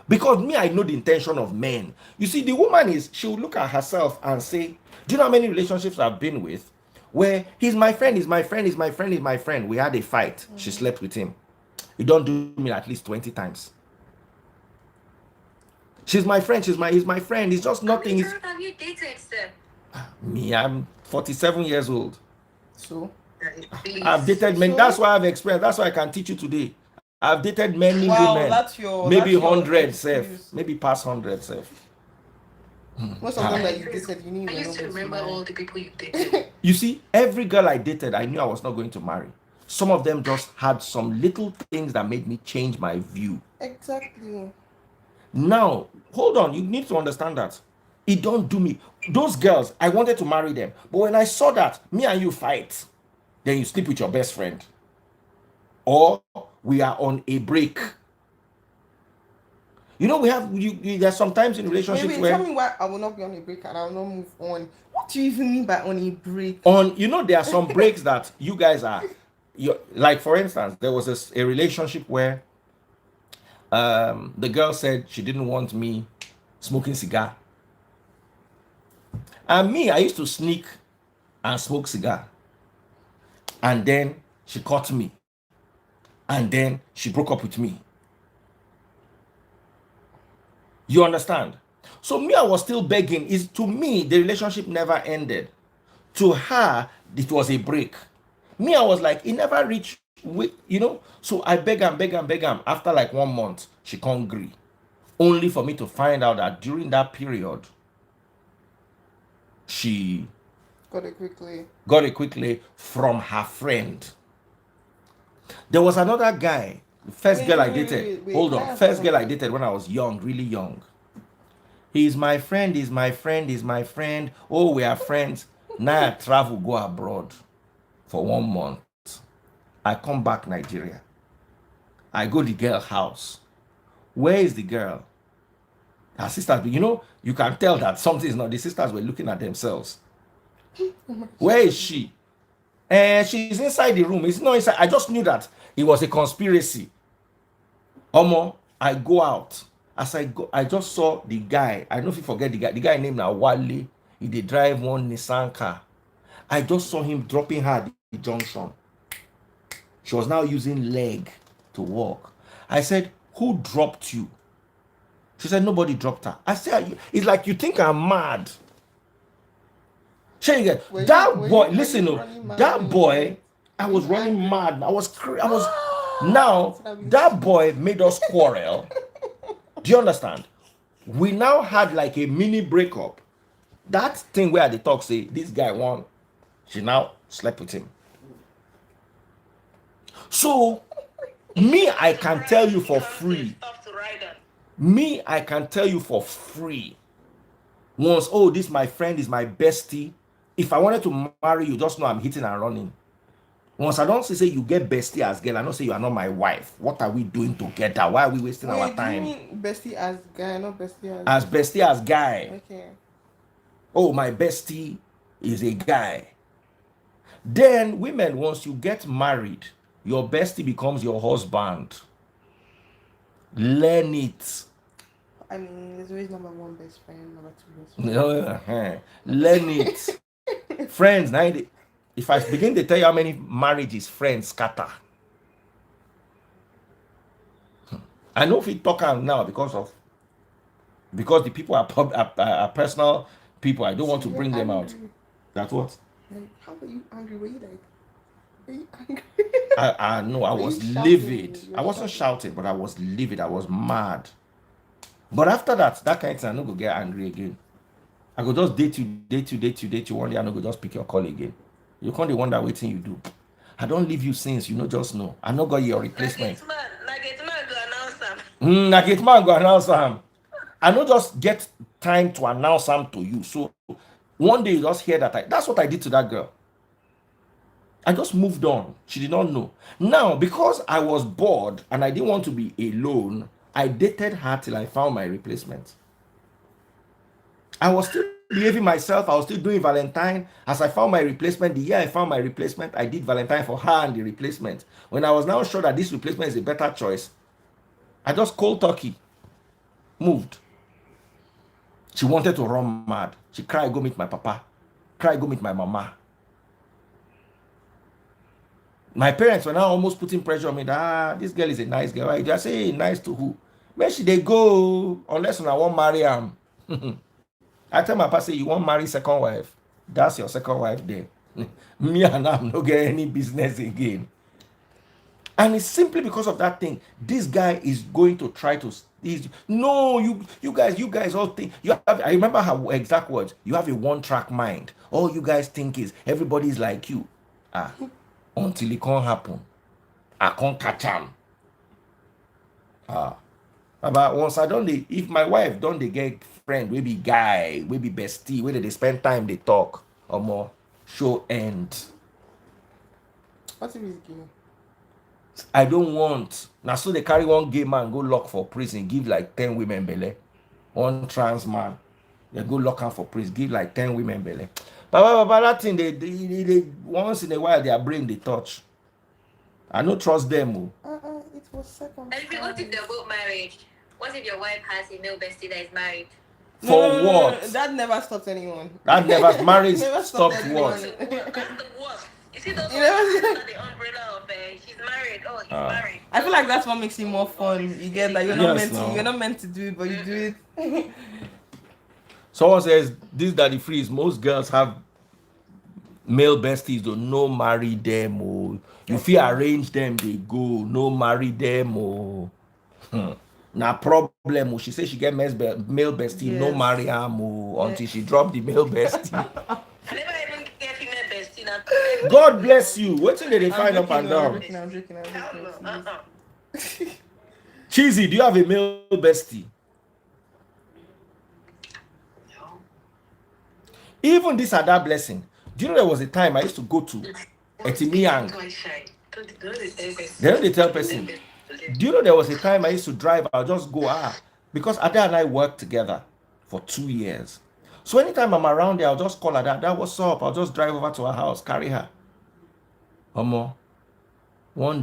Because me, I know the intention of men. You see, the woman she will look at herself and say, do you know how many relationships I've been with where he's my friend, he's my friend, he's my friend, he's my friend. We had a fight. She slept with him. You don't do me at least 20 times. She's my friend, he's my friend. It's just nothing. How many times have you dated, sir? Me, I'm 47 years old. So I've dated many. That's why I've experienced. That's why I can teach you today. I've dated many women. Maybe 100 self. Maybe past 100 self. Most of them that you dated, you I used to remember all the people you dated. You see, every girl I dated, I knew I was not going to marry. Some of them just had some little things that made me change my view. Exactly. Now, hold on. You need to understand that. It don't do me. Those girls, I wanted to marry them. But when I saw that me and you fight, then you sleep with your best friend. Or we are on a break. You know, there's sometimes in relationships where... Tell me why I will not be on a break and I will not move on. What do you even mean by on a break? There are some breaks that you guys are... like, for instance, there was a relationship where the girl said she didn't want me smoking cigar. And me, I used to sneak and smoke cigar. And then she caught me. And then she broke up with me. You understand? So me, I was still begging. To me, the relationship never ended. To her, it was a break. Me, I was like, it never reached, So I beg and after like 1 month, she can't agree. Only for me to find out that during that period, she got it quickly from her friend. There was another guy, the first girl I dated. Hold on, first girl I dated when I was young, really young. He's my friend, he's my friend, he's my friend. Oh, we are friends. Now I travel, go abroad for 1 month. I come back Nigeria. I go to the girl house. Where is the girl? Her sisters, you can tell that something is not. The sisters were looking at themselves. Where is she? And she's inside the room. It's not inside. I just knew that it was a conspiracy. Omo, I go out. As I go, I just saw the guy. I don't know if you forget the guy. The guy named Wale. He did drive one Nissan car. I just saw him dropping her at the junction. She was now using leg to walk. I said, who dropped you? She said, nobody dropped her. I said, it's like you think I'm mad. That boy, I was running mad. Now, that boy made us quarrel. Do you understand? We now had like a mini breakup. That thing where the talk say, this guy won. She now slept with him. So, me, I can tell you for free. Me, I can tell you for free. Once, this my friend is my bestie. If I wanted to marry you, just know I'm hitting and running. Once I don't say you get bestie as girl, I don't say you are not my wife. What are we doing together? Why are we wasting our Wait, do you time? mean bestie as guy, not bestie As bestie as guy. Okay. Oh, my bestie is a guy. Then women, once you get married, your bestie becomes your husband. Learn it. I mean, there's always number one best friend, number two best friend. Learn it. Friends, now if I begin to tell you how many marriages friends scatter, I know if we talk out now because the people are personal people. I don't want to bring them out. That's what. Like, how were you angry? Were you angry? I know I was livid. I wasn't shouting, but I was livid. I was mad. But after that kind of thing, I no go get angry again. I go just date you. One day I no go just pick your call again. You can't wonder what thing you do. I don't leave you since you know just know. I no got your replacement. Nagitman go announce him. I no just get time to announce him to you. So one day you just hear that. That's what I did to that girl. I just moved on. She did not know. Now, because I was bored and I didn't want to be alone, I dated her till I found my replacement. I was still behaving myself. I was still doing Valentine. As I found my replacement, the year I found my replacement, I did Valentine for her and the replacement. When I was now sure that this replacement is a better choice, I just cold turkey moved. She wanted to run mad. She cried, go meet my papa. Cried, go meet my mama. My parents were now almost putting pressure on me that this girl is a nice girl. I just say nice to who? Where should they go unless I won't marry him? I tell my papa, say you won't marry second wife. That's your second wife there. Me and I'm not get any business again. And it's simply because of that thing. This guy is going to try to. No, you guys all think you have. I remember her exact words. You have a one-track mind. All you guys think is everybody's like you. Until it can't happen. I can't catch him. But once I don't, if my wife don't, they get friend, we be guy, we be bestie, where they spend time, they talk or more. Show end. What if he's gay? I don't want. Now, so they carry one gay man, go lock for prison, give like 10 women belly. One trans man, they go lock him for prison, give like 10 women belly. But that thing, they once in a while, their brain they touch. I don't trust them. It was second. And what if they're both married? What if your wife has a male bestie that is married? For what? That never stopped anyone. That never marriage Never stopped anyone. what? That's the worst. You see those You know- under the umbrella of she's married. Oh, he's married. I feel like that's what makes it more fun. You get that you're not meant to do it, but you do it. Someone says this Daddy Freeze. Most girls have male besties, though. No marry them. Oh, you feel arrange them, they go. No marry them. Oh, now problem. Oh, she says she get male bestie. No Yes. marry them. Oh, until she drop the male bestie. I never even get female bestie now. God bless you. What's in they find up and down? I'm joking. Cheesy, do you have a male bestie? Even this Ada blessing. Do you know there was a time I used to go to Etimiang? They don't tell person. Do you know there was a time I used to drive? I'll just go because Ada and I worked together for 2 years. So anytime I'm around there, I'll just call Ada. Ada, what's up? I'll just drive over to her house, carry her. One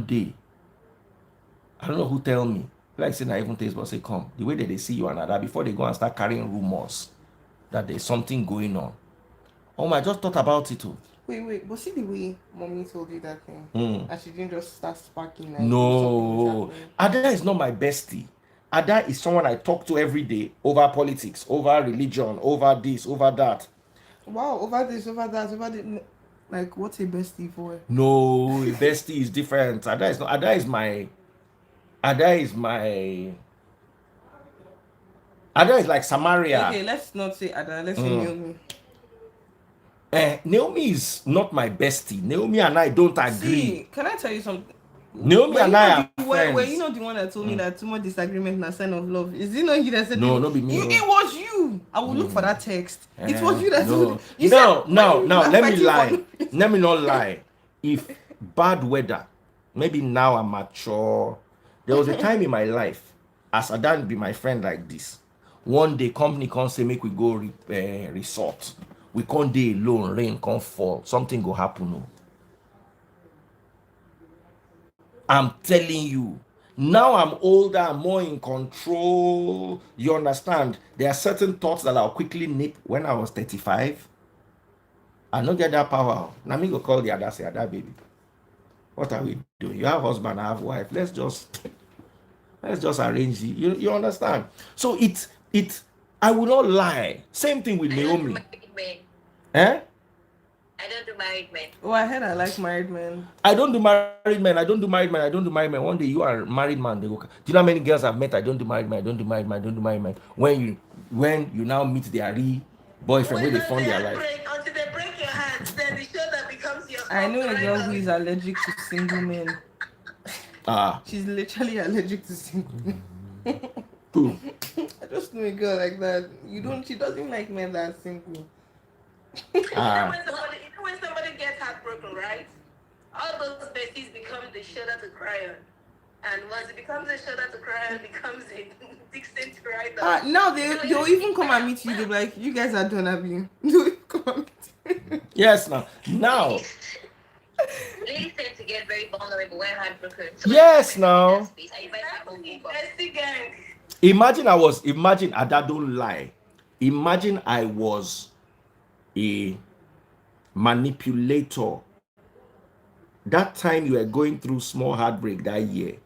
day, I don't know who tell me. Like saying I even taste, but say come. The way that they see you and Ada before they go and start carrying rumors that there's something going on. I just thought about it too. Wait, but see the way mommy told you that thing, and she didn't just start sparking like No, Ada is not my bestie. Ada is someone I talk to every day over politics, over religion, over this, over that. Wow, over this, over that, over the like, what's a bestie for? No, a bestie is different. Ada is not. Ada is like Samaria. Okay, let's not say Ada. Let's say Naomi. Naomi is not my bestie. Naomi and I don't agree. See, can I tell you something? Naomi and I are friends. Well, you know the one that told me that too much disagreement is a sign of love. Is it not you that said no, not be me. It was you. I will look for that text. It was you that no. told me. No, let me lie. Let me not lie. If bad weather. Maybe now I'm mature. There was a time in my life, as Adan be my friend like this. One day, company can't say make we go resort. We can't day alone, rain can't fall. Something go happen. No. I'm telling you. Now I'm older, I'm more in control. You understand? There are certain thoughts that I'll quickly nip when I was 35. I don't get that power. Now me go call the other, say, that baby. What are we doing? You have husband, I have wife. Let's just arrange it. You understand? So it I will not lie. Same thing with I don't do Naomi. married men. Eh? I don't do married men. Oh, I heard I like married men. I don't do married men. I don't do married men. I don't do married men. One day you are a married man. They go. Do you know how many girls I've met? I don't do married men. I don't do married men. I don't do married men. When you now meet their real boyfriend, where they found their life. Until they break your heart, then the shoulder becomes your. I know a girl who is allergic to single men. Ah. She's literally allergic to single men. Who? I just know a girl like that. She doesn't like men that are single. Ah. When somebody gets heartbroken, right? All those besties become the shoulder to cry on. And once it becomes a shoulder to cry on, it becomes a Dixon to ride on. Now they'll even come and meet you. They'll be like, you guys are done, have you? They'll even come and meet you. Yes, now. Ladies tend to get very vulnerable when heartbroken. So Yes, now. Bestie gang. Imagine Ada, don't lie. Imagine I was a manipulator. That time you were going through small heartbreak that year.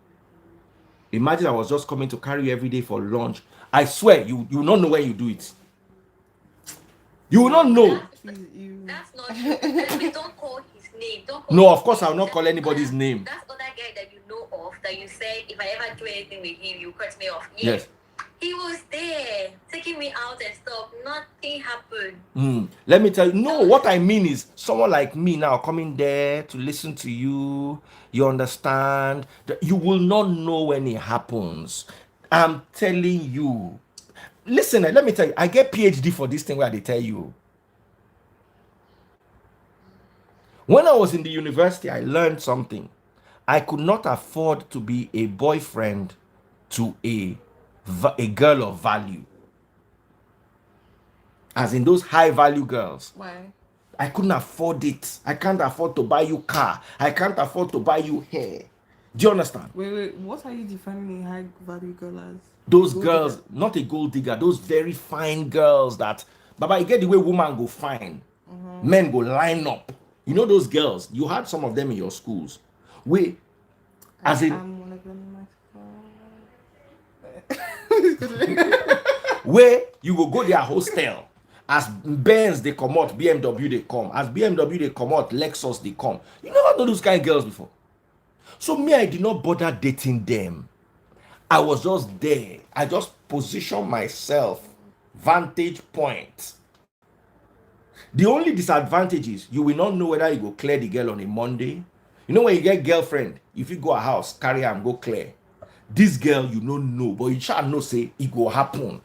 Imagine I was just coming to carry you every day for lunch. I swear, you will not know when you do it. You will not know. That's not true. Please don't call his name. Don't call No, his of course name. I will not call anybody's name. That's other guy that you know of that you said if I ever do anything with him, you cut me off. Yes. He was there, taking me out and stuff. Nothing happened. Let me tell you. No, what I mean is someone like me now coming there to listen to you. You understand? You will not know when it happens. I'm telling you. Listen, let me tell you. I get PhD for this thing where they tell you. When I was in the university, I learned something. I could not afford to be a boyfriend to a girl of value, as in those high value girls. Why? I couldn't afford it. I can't afford to buy you car. I can't afford to buy you hair. Do you understand? Wait, what are you defining a high value girl as? Those girls, not a gold digger, those very fine girls that, Baba, you get the way woman go fine, men go line up. You know those girls, you had some of them in your schools. I'm one of them in my where you go their hostel. As Benz they come out, BMW they come. As BMW they come out, Lexus they come. You never know those kind of girls before. So me, I did not bother dating them. I was just there. I just positioned myself, vantage point. The only disadvantage is you will not know whether you go clear the girl on a Monday. You know when you get girlfriend, if you go a house, carry her and go clear. This girl you don't know, but you shall know say it will happen.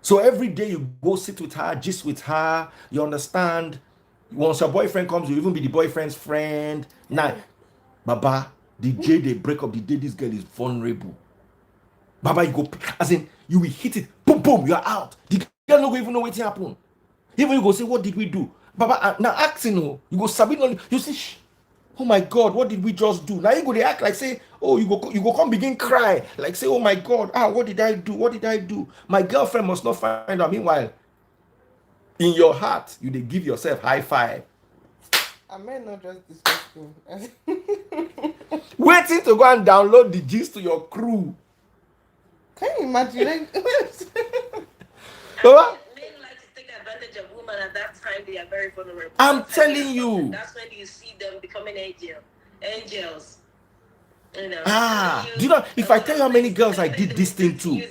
So every day you go sit with her, gist with her, you understand. Once your boyfriend comes, you even be the boyfriend's friend. Now, Baba, the day they break up, the day this girl is vulnerable. Baba, you go, as in, you will hit it, boom, boom, you are out. The girl don't even know what happened. Even you go say, what did we do? Baba, now acting, you go submit, you see, shh. Oh my God, what did we just do? Now you go they act like say, oh, you go come begin cry. Like say, oh my God, what did I do? What did I do? My girlfriend must not find out. Meanwhile, in your heart, you they give yourself high five. I may not just disgusting. Waiting to go and download the gist to your crew. Can you imagine? Baba, Men like to take advantage of women at that time. They are very vulnerable. I'm telling you. That's when you see them becoming angels. You know. Do you know, if I tell you how many girls I did this thing to,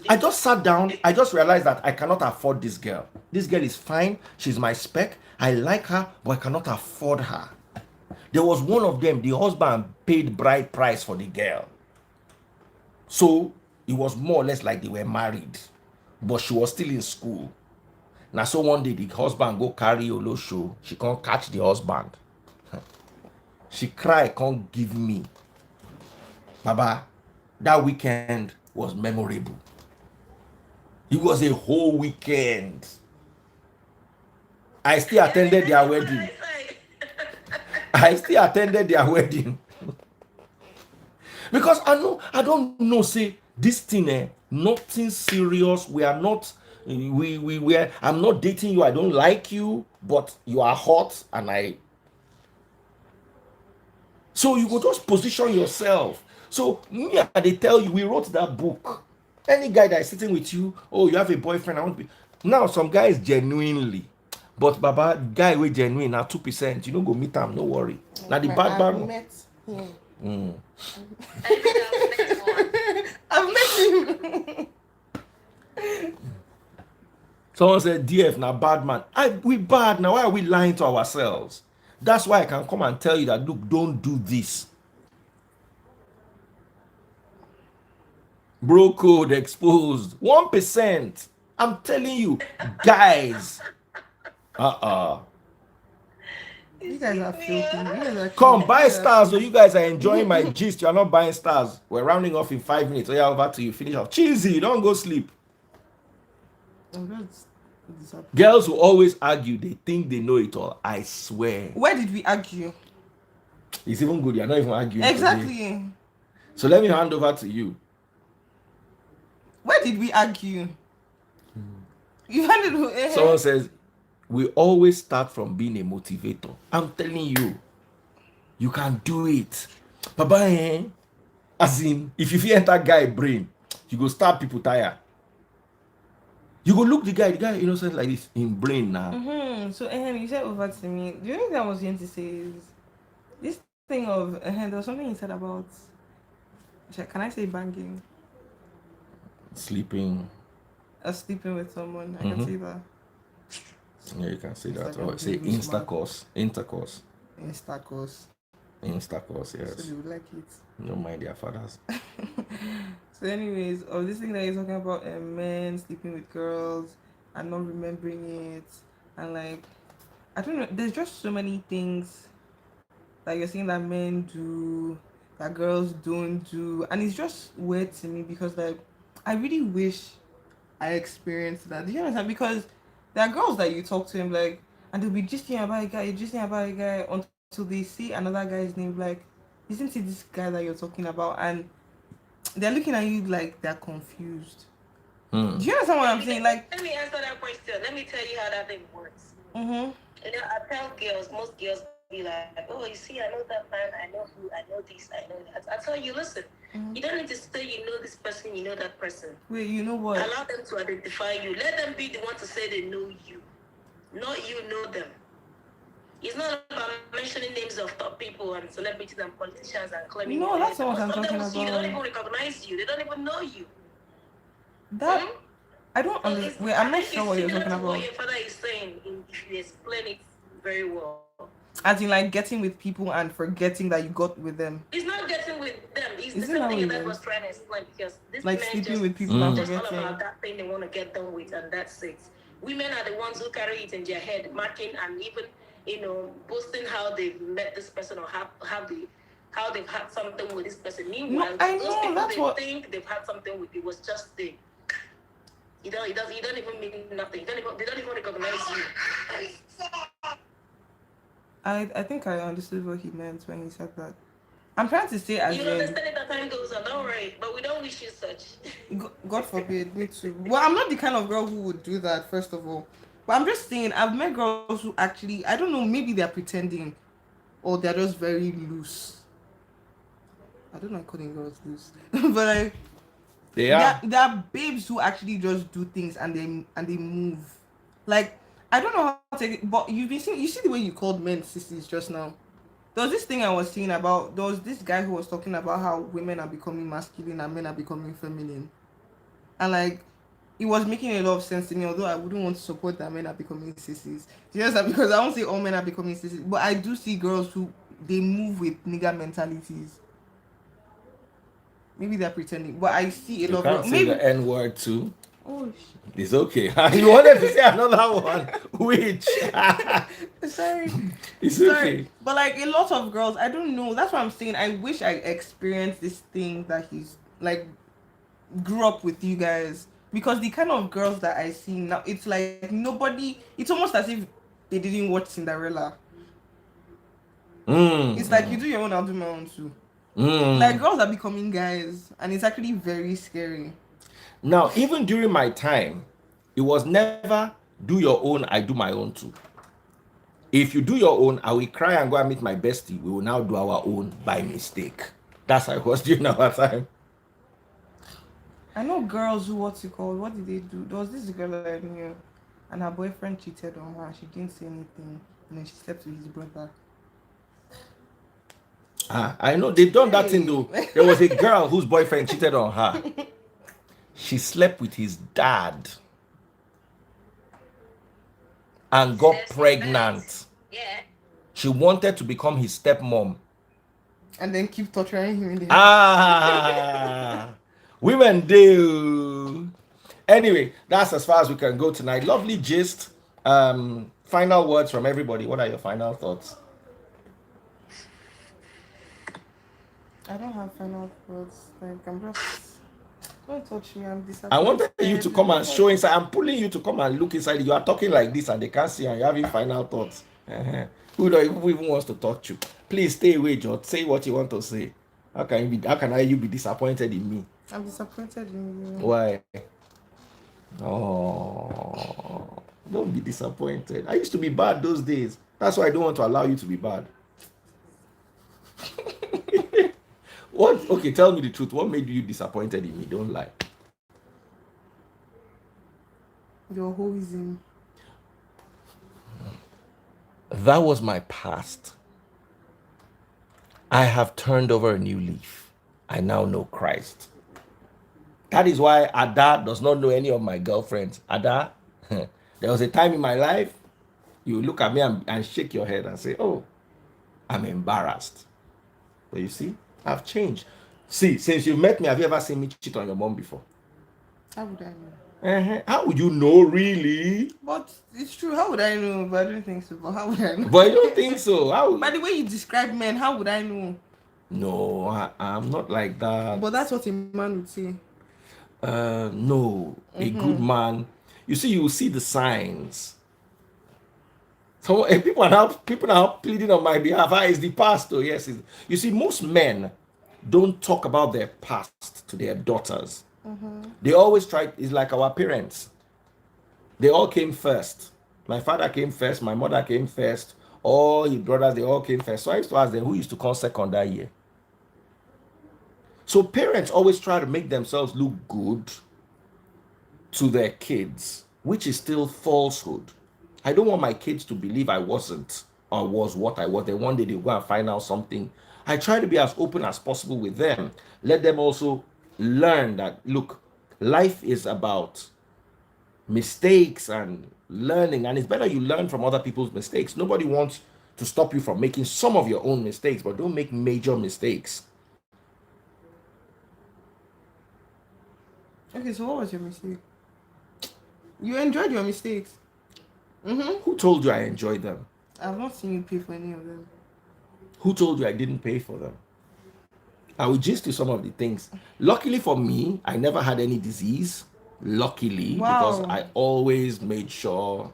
I just sat down, I just realized that I cannot afford this girl. This girl is fine, she's my spec, I like her, but I cannot afford her. There was one of them, the husband paid bride price for the girl. So it was more or less like they were married, but she was still in school. Now, so one day the husband go carry Olosho. She can't catch the husband. She cry, can't give me. Baba, that weekend was memorable. It was a whole weekend. I still attended their wedding. I still attended their wedding. Because I don't know, say this thing, nothing serious. We are not, I'm not dating you. I don't like you, but you are hot, and so you go just position yourself. So me, they tell you, we wrote that book. Any guy that is sitting with you, oh, you have a boyfriend, I want to be. Now, some guys genuinely, but Baba, guy with genuine, now 2%, you don't go meet them, no worry. Now the bad man. Met him. I've met him. Someone said, DF, now bad man. We bad now. Why are we lying to ourselves? That's why I can come and tell you that, look, don't do this. Bro code exposed. 1%. I'm telling you, guys. You guys are filthy. Come, buy stars. So you guys are enjoying my gist. You are not buying stars. We're rounding off in 5 minutes. So yeah, over to you. Finish off. Cheesy, don't go sleep. Girls who always argue, they think they know it all. I swear. Where did we argue? It's even good. You're not even arguing. Exactly. Today. So let me hand over to you. Where did we argue? You handed. Someone says, we always start from being a motivator. I'm telling you, you can do it. Baba, as in, if you enter guy brain, you go start people tired. You go look the guy innocent like this in brain now. So you said over to me. Do you think that I was going to say is this thing of there was something you said about, can I say banging? Sleeping. Sleeping with someone. I can say that. Yeah, you can say that. Or say intercourse. Intercourse, yes. So you would like it. Don't mind their fathers. So anyways, this thing that you're talking about, men sleeping with girls and not remembering it, and like, I don't know, there's just so many things that you're saying that men do, that girls don't do, and it's just weird to me because like, I really wish I experienced that. Do you understand? Because there are girls that you talk to him like, and they'll be gisting about a guy until they see another guy's name, like, isn't it this guy that you're talking about? And they're looking at you like they're confused. Do you understand what I'm saying? Like, let me answer that question. Let me tell you how that thing works. I tell girls, most girls be like, oh, you see, I know that man, I know who, I know this, I know that. I tell you, listen, you don't need to say you know this person, you know that person. Wait, you know what? Allow them to identify you. Let them be the one to say they know you, not you know them. It's not about mentioning names of top people and celebrities and politicians and claiming. No, that's not what I'm talking about. They don't even recognize you. They don't even know you. That I don't understand. Wait, I'm not sure what you're talking about. What your father is saying, if you explain it very well. As in, like, getting with people and forgetting that you got with them. It's not getting with them. It's Is the same thing that I was trying to explain, because this like men sleeping just, with people and just all forgetting. about that thing they want to get done with, and that's it. Women are the ones who carry it in their head, marking and even, boasting how they've met this person or how they've had something with this person. Meanwhile, I those know, people that's they what... think they've had something with, it was just the. You don't even mean nothing. They don't even recognize you. I think I understood what he meant when he said that. I'm trying to say as you understand it that time goes on, don't worry. But we don't wish you such. God forbid, me too. Well, I'm not the kind of girl who would do that, first of all. But I'm just saying, I've met girls who actually, I don't know, maybe they're pretending, or they're just very loose. I don't like calling girls loose, but like, there are babes who actually just do things and they move. Like, I don't know how to take it, but you see the way you called men sissies just now. There was this thing I was seeing about, there was this guy who was talking about how women are becoming masculine and men are becoming feminine. And like, it was making a lot of sense to me, although I wouldn't want to support that men are becoming sissies. Yes, because I won't say all men are becoming sissies, but I do see girls who, they move with nigger mentalities. Maybe they're pretending, but I see a lot of... Maybe the N word too. Oh, It's okay. You wanted to say another one. Which? sorry. It's Sorry. okay. But like a lot of girls, I don't know. That's what I'm saying. I wish I experienced this thing that he's like grew up with you guys. Because the kind of girls that I see now, it's like nobody. It's almost as if they didn't watch Cinderella. It's like you do your own, I'll do my own too. Like girls are becoming guys, and it's actually very scary. Now, even during my time, it was never do your own, I do my own too. If you do your own, I will cry and go and meet my bestie. We will now do our own by mistake. That's how it was during our time. I know girls who what did they do? There was this girl I knew, and her boyfriend cheated on her. She didn't say anything, and then she slept with his brother. I know they've done that thing though. There was a girl whose boyfriend cheated on her. She slept with his dad and got pregnant. Yeah. She wanted to become his stepmom. And then keep torturing him in the Women do. Anyway, that's as far as we can go tonight. Lovely gist. Final words from everybody. What are your final thoughts? I don't have final thoughts. Like I'm just don't touch me. I'm disappointed. I wanted you to come and show inside. I'm pulling you to come and look inside. You are talking like this and they can't see and you're having final thoughts. Who even wants to talk to you? Please stay away, George. Say what you want to say. How can you be disappointed in me? I'm disappointed in you. Why? Oh, don't be disappointed. I used to be bad those days. That's why I don't want to allow you to be bad. What? Okay, tell me the truth. What made you disappointed in me? Don't lie. Your hoism. That was my past. I have turned over a new leaf. I now know Christ. That is why Ada does not know any of my girlfriends. Ada, there was a time in my life, you look at me and shake your head and say, oh, I'm embarrassed. But you see, I've changed. See, since you met me, have you ever seen me cheat on your mom before? How would I know? How would you know, really? But it's true. How would I know? But I don't think so. But how would I know? But I don't think so. By the way you describe men, how would I know? No, I'm not like that. But that's what a man would say. No, a good man. You see, you see the signs. So people are now pleading on my behalf. It's the past, though. Yes, you see, most men don't talk about their past to their daughters. They always try. It's like our parents. They all came first. My father came first. My mother came first. All his brothers, they all came first. So I used to ask them, who used to come second that year? So parents always try to make themselves look good to their kids, which is still falsehood. I don't want my kids to believe I wasn't or was what I was. Then one day they'll go and find out something. I try to be as open as possible with them. Let them also learn that, look, life is about mistakes and learning. And it's better you learn from other people's mistakes. Nobody wants to stop you from making some of your own mistakes, but don't make major mistakes. Okay, so what was your mistake? You enjoyed your mistakes. Who told you I enjoyed them? I've not seen you pay for any of them. Who told you I didn't pay for them? I will gist you some of the things. Luckily for me, I never had any disease. Luckily, because I always made sure.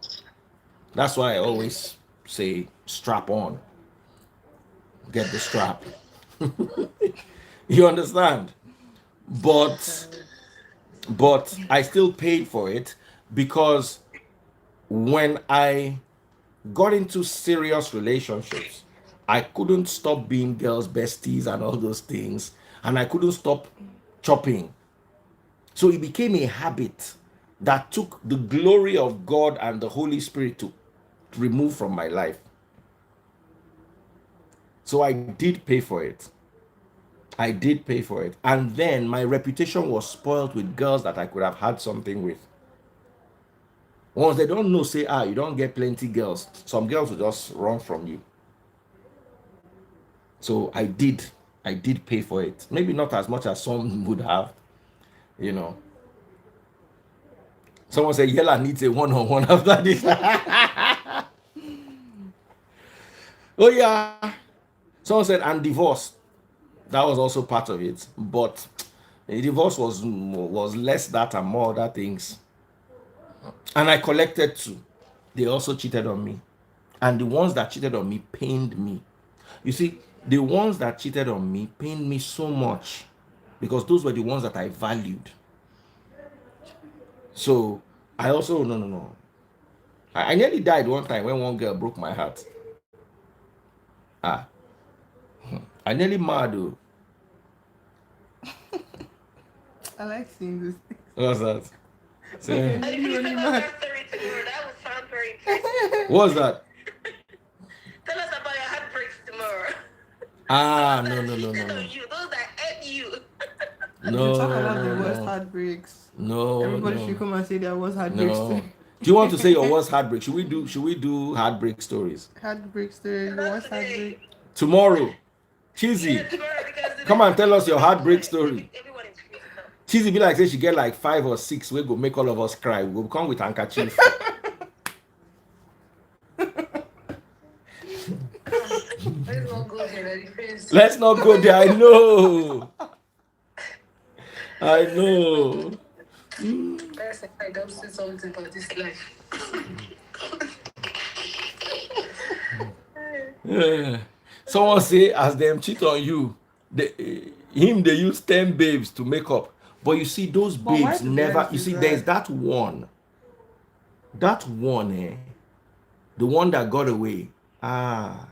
That's why I always say strap on. Get the strap. You understand? But I still paid for it because when I got into serious relationships, I couldn't stop being girls' besties and all those things, and I couldn't stop chopping. So it became a habit that took the glory of God and the Holy Spirit to remove from my life. So I did pay for it. I did pay for it. And then my reputation was spoiled with girls that I could have had something with. Once they don't know, say, you don't get plenty girls. Some girls will just run from you. So I did pay for it. Maybe not as much as some would have, you know. Someone said Yella needs a one-on-one after this. Oh yeah. Someone said and divorce. That was also part of it, but the divorce was less that and more other things. And I collected too. They also cheated on me, and the ones that cheated on me pained me. You see, the ones that cheated on me pained me so much because those were the ones that I valued. So I also no. I nearly died one time when one girl broke my heart. Ah, I nearly mad though. I like seeing this. What's that? So, And if you tell us that story tomorrow, that would sound very interesting. what's that? Tell us about your heartbreaks tomorrow. Ah, Those no. that cheated on you, those that hurt you. No, We talk about the no, worst no. heartbreaks. No, Everybody no. should come and say their worst heartbreaks. No. too. Do you want to say your worst heartbreak? Should we do heartbreak stories Heartbreak story, the worst heartbreak. tomorrow? Cheesy, Yeah, tomorrow, because the come and tell us your heartbreak story. Everyone is free to come. Cheesy be like say she get like 5 or 6. We go make all of us cry. We'll come with handkerchief. Let's not go there, the difference. Let's not go there. I know. I know. First, I don't say something about this life. Yeah. Someone say as them cheat on you, they use 10 babes to make up. But you see, those But why babes do never. guys You do see, that? there's that one. That one, the one that got away. Ah,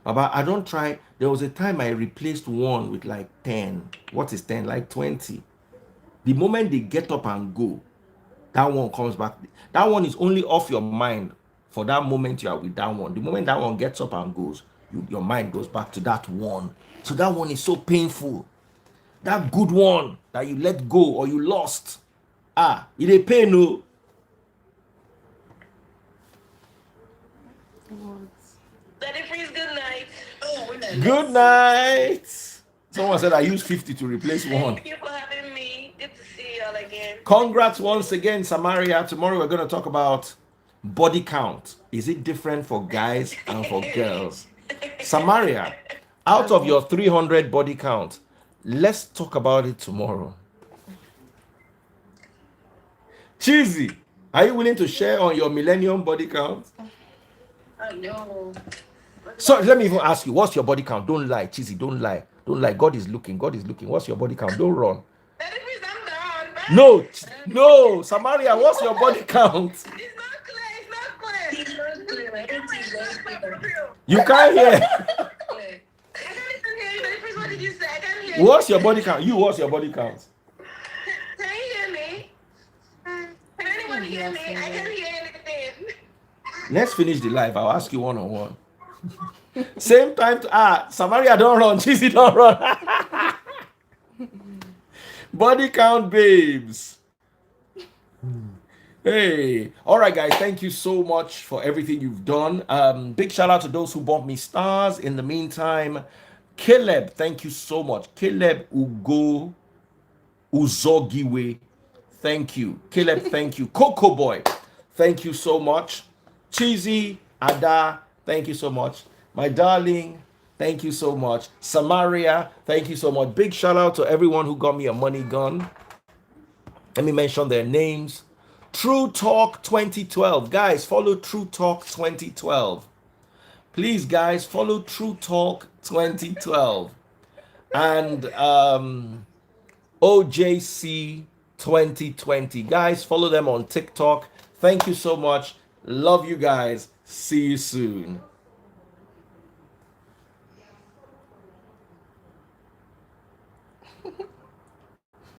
but I don't try. There was a time I replaced one with like 10. What is 10? Like 20. The moment they get up and go, that one comes back. That one is only off your mind for that moment you are with that one. The moment that one gets up and goes, your mind goes back to that one. So that one is so painful. That good one that you let go or you lost. Ah, it a pain, no. Daddy Freeze, good night. Oh, when I Good night. Someone said I used 50 to replace one. Thank you for having me. Good to see y'all again. Congrats once again, Samaria. Tomorrow we're going to talk about body count. Is it different for guys and for girls? Samaria, out of your 300 body count, let's talk about it tomorrow. Cheesy, are you willing to share on your millennium body count? I know. So let me even ask you, what's your body count? Don't lie, Cheesy, don't lie. Don't lie. God is looking. God is looking. What's your body count? Don't run. Daddy Freeze, I'm done. Bye. No, Samaria, what's your body count? It's not clear. It's not clear. It's not clear. I don't think it's very clear. You can't hear. Clear. I can't even hear you. Daddy Freeze, what did you say? I can't hear you. What's your body count? What's your body count? Can you hear me? Can anyone hear me? I can't hear anything. Let's finish the live. I'll ask you one-on-one. Same time to Samaria, don't run. Cheesy, don't run. Body count, babes. Hey, all right, guys. Thank you so much for everything you've done. Big shout out to those who bought me stars. In the meantime, Caleb, thank you so much. Caleb Ugo Uzogiwe, thank you. Caleb, thank you. Coco Boy, thank you so much. Cheesy Ada, thank you so much. My darling, thank you so much. Samaria, thank you so much. Big shout out to everyone who got me a money gun. Let me mention their names. True Talk 2012. Guys, follow True Talk 2012. Please, guys, follow True Talk 2012. And OJC 2020. Guys, follow them on TikTok. Thank you so much. Love you guys. See you soon.